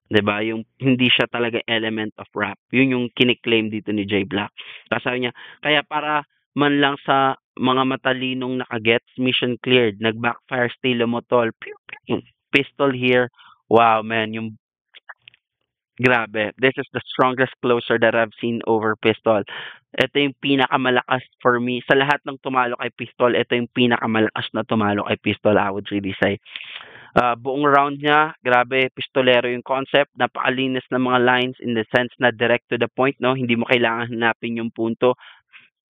'Di ba? Yung hindi siya talaga element of rap. Yun yung kiniklaim dito ni Jay Black. Sabi niya, kaya para man lang sa mga matalinong nakagets, mission cleared. Nag-backfire estilo mo tol. Pew, pew. Pistol here. Wow, man, yung grabe. This is the strongest closer that I've seen over Pistol. Ito yung pinakamalakas for me. Sa lahat ng tumalo kay Pistol, ito yung pinakamalakas na tumalo kay Pistol, I would really say. Buong round niya, grabe, Pistolero yung concept. Napakalinis ng mga lines in the sense na direct to the point, no? Hindi mo kailangan hanapin yung punto.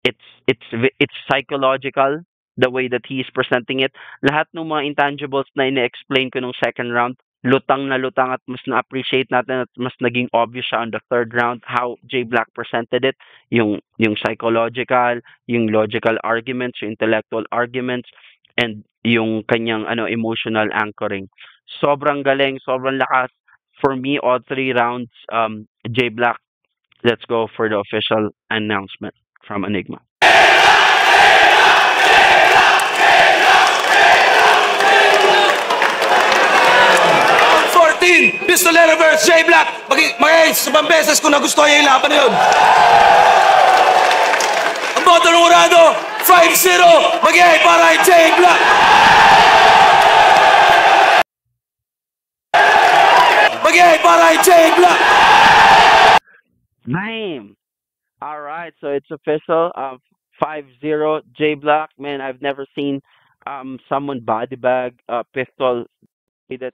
It's psychological. the way that he's presenting it. Lahat ng mga intangibles na ine-explain ko nung second round, lutang na lutang at mas na-appreciate natin at mas naging obvious siya on the third round how Jay Black presented it. Yung psychological, yung logical arguments, yung intellectual arguments, and yung kanyang emotional anchoring. Sobrang galing, sobrang lakas. For me, all three rounds, Jay Black. Let's go for the official announcement from Enigma. 14, Pistolero versus Jay Black. Mag-ace, sa beses ko nagustuhan yung laban na yun. Ang boto ng urado, 5-0. Mag-ace para kay Jay Black. Mag-ace para kay Jay Black. Name. All right, so it's official. 5-0 J Black. Man, I've never seen someone body bag Pistol that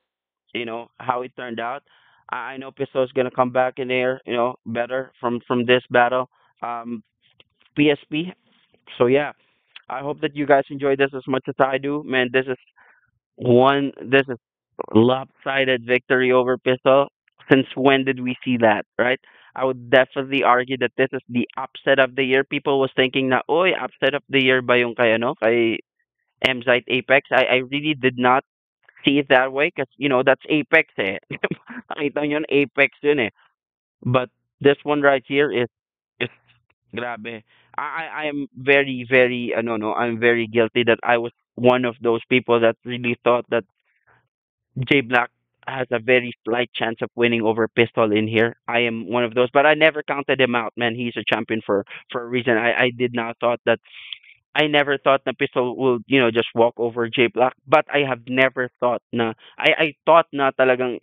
how it turned out. I know Pistol's gonna come back in there, better from this battle. Um, PSP. So yeah, I hope that you guys enjoy this as much as I do. Man, this is lopsided victory over Pistol. Since when did we see that, right? I would definitely argue that this is the upset of the year. People was thinking na, oy, upset of the year ba yung kay Mzite Apex? I really did not see it that way because, that's Apex eh. Nakita nyo yun, Apex yun eh. But this one right here is grabe. I am very, very, no, I'm very guilty that I was one of those people that really thought that Jay Black has a very slight chance of winning over Pistol in here. I am one of those, but I never counted him out, man. He's a champion for a reason. I did not thought that I never thought na Pistol will, just walk over Jay Black, but I have never thought na I thought na talagang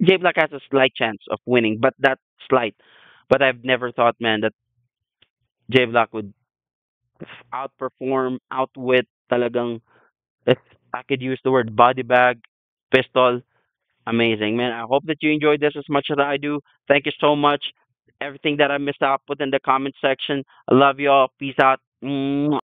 Jay Black has a slight chance of winning, but that slight. But I've never thought, man, that Jay Black would outperform, outwit talagang if I could use the word body bag, Pistol. Amazing, man. I hope that you enjoyed this as much as I do. Thank you so much. Everything that I missed out, put in the comment section. I love y'all. Peace out. Mwah.